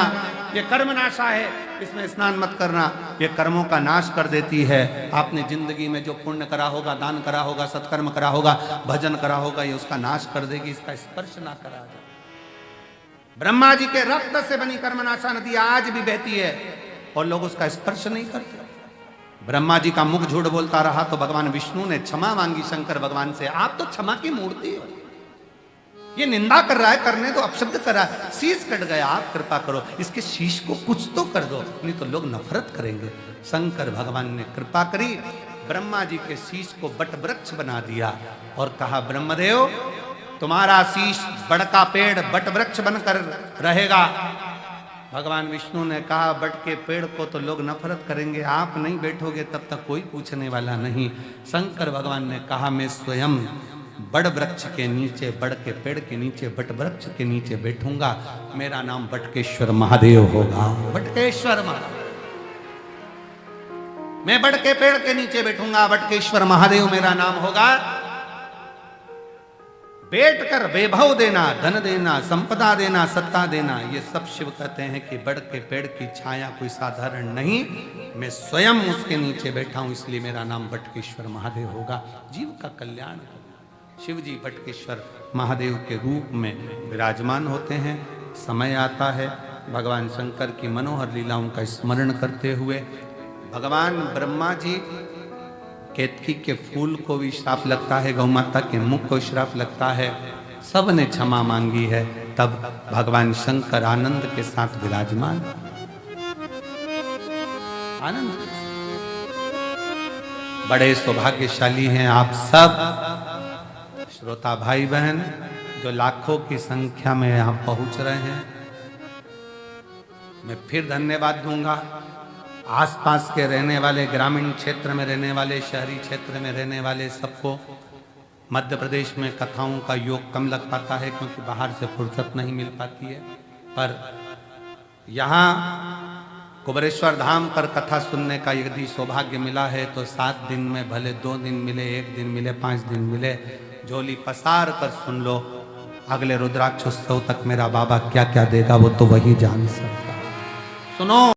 ये कर्मनाशा है, इसमें स्नान मत करना, ये कर्मों का नाश कर देती है। आपने जिंदगी में जो पुण्य करा होगा, दान करा होगा, सत्कर्म करा होगा, भजन करा होगा, ये उसका नाश कर देगी, इसका स्पर्श ना करा जाए। ब्रह्मा जी के रक्त से बनी कर्मनाशा नदी आज भी बहती है और लोग उसका स्पर्श नहीं करते। ब्रह्मा जी का मुख झूठ बोलता रहा तो भगवान विष्णु ने क्षमा मांगी शंकर भगवान से, आप तो क्षमा की मूर्ति हो, ये निंदा कर रहा है, करने दो, अपशब्द कर रहा है, शीश कट गया, आप कृपा करो, इसके शीश को कुछ तो कर दो, नहीं तो लोग नफरत करेंगे। शंकर भगवान ने कृपा करी, ब्रह्मा जी के शीश को बट वृक्ष बना दिया और कहा, ब्रह्मदेव तुम्हारा शीश बड़ का पेड़ बट वृक्ष बनकर रहेगा। भगवान विष्णु ने कहा, बट के पेड़ को तो लोग नफरत करेंगे, आप नहीं बैठोगे तब तक कोई पूछने वाला नहीं। शंकर भगवान ने कहा, मैं स्वयं बड़ वृक्ष के नीचे, बड़ के पेड़ के नीचे, बट वृक्ष के नीचे बैठूंगा, मेरा नाम बटकेश्वर महादेव होगा। बटकेश्वर महादेव, मैं बड़ के पेड़ के नीचे बैठूंगा, बटकेश्वर महादेव मेरा नाम होगा। बैठकर वैभव देना, धन देना, संपदा देना, सत्ता देना, ये सब शिव कहते हैं कि बड़ के पेड़ की छाया कोई साधारण नहीं, मैं स्वयं उसके नीचे बैठा हूं, इसलिए मेरा नाम बटकेश्वर महादेव होगा। जीव का कल्याण होगा। शिव जी बटकेश्वर महादेव के रूप में विराजमान होते हैं। समय आता है भगवान शंकर की मनोहर लीलाओं का स्मरण करते हुए भगवान ब्रह्मा जी केतकी के फूल को भी श्राप लगता है, गौ माता के मुख को श्राप लगता है, सब ने क्षमा मांगी है। तब भगवान शंकर आनंद के साथ विराजमान, आनंद के साथ। बड़े सौभाग्यशाली हैं आप सब श्रोता भाई बहन, जो लाखों की संख्या में यहां पहुंच रहे हैं। मैं फिर धन्यवाद दूंगा आसपास के रहने वाले, ग्रामीण क्षेत्र में रहने वाले, शहरी क्षेत्र में रहने वाले सबको। मध्य प्रदेश में कथाओं का योग कम लग पाता है क्योंकि बाहर से फुर्सत नहीं मिल पाती है, पर यहाँ कुबेरेश्वर धाम पर कथा सुनने का यदि सौभाग्य मिला है तो 7 दिन में भले 2 दिन मिले, 1 दिन मिले, 5 दिन मिले, झोली पसार कर सुन लो। अगले रुद्राक्षोत्सव तक मेरा बाबा क्या क्या देगा वो तो वही जान सकता। सुनो।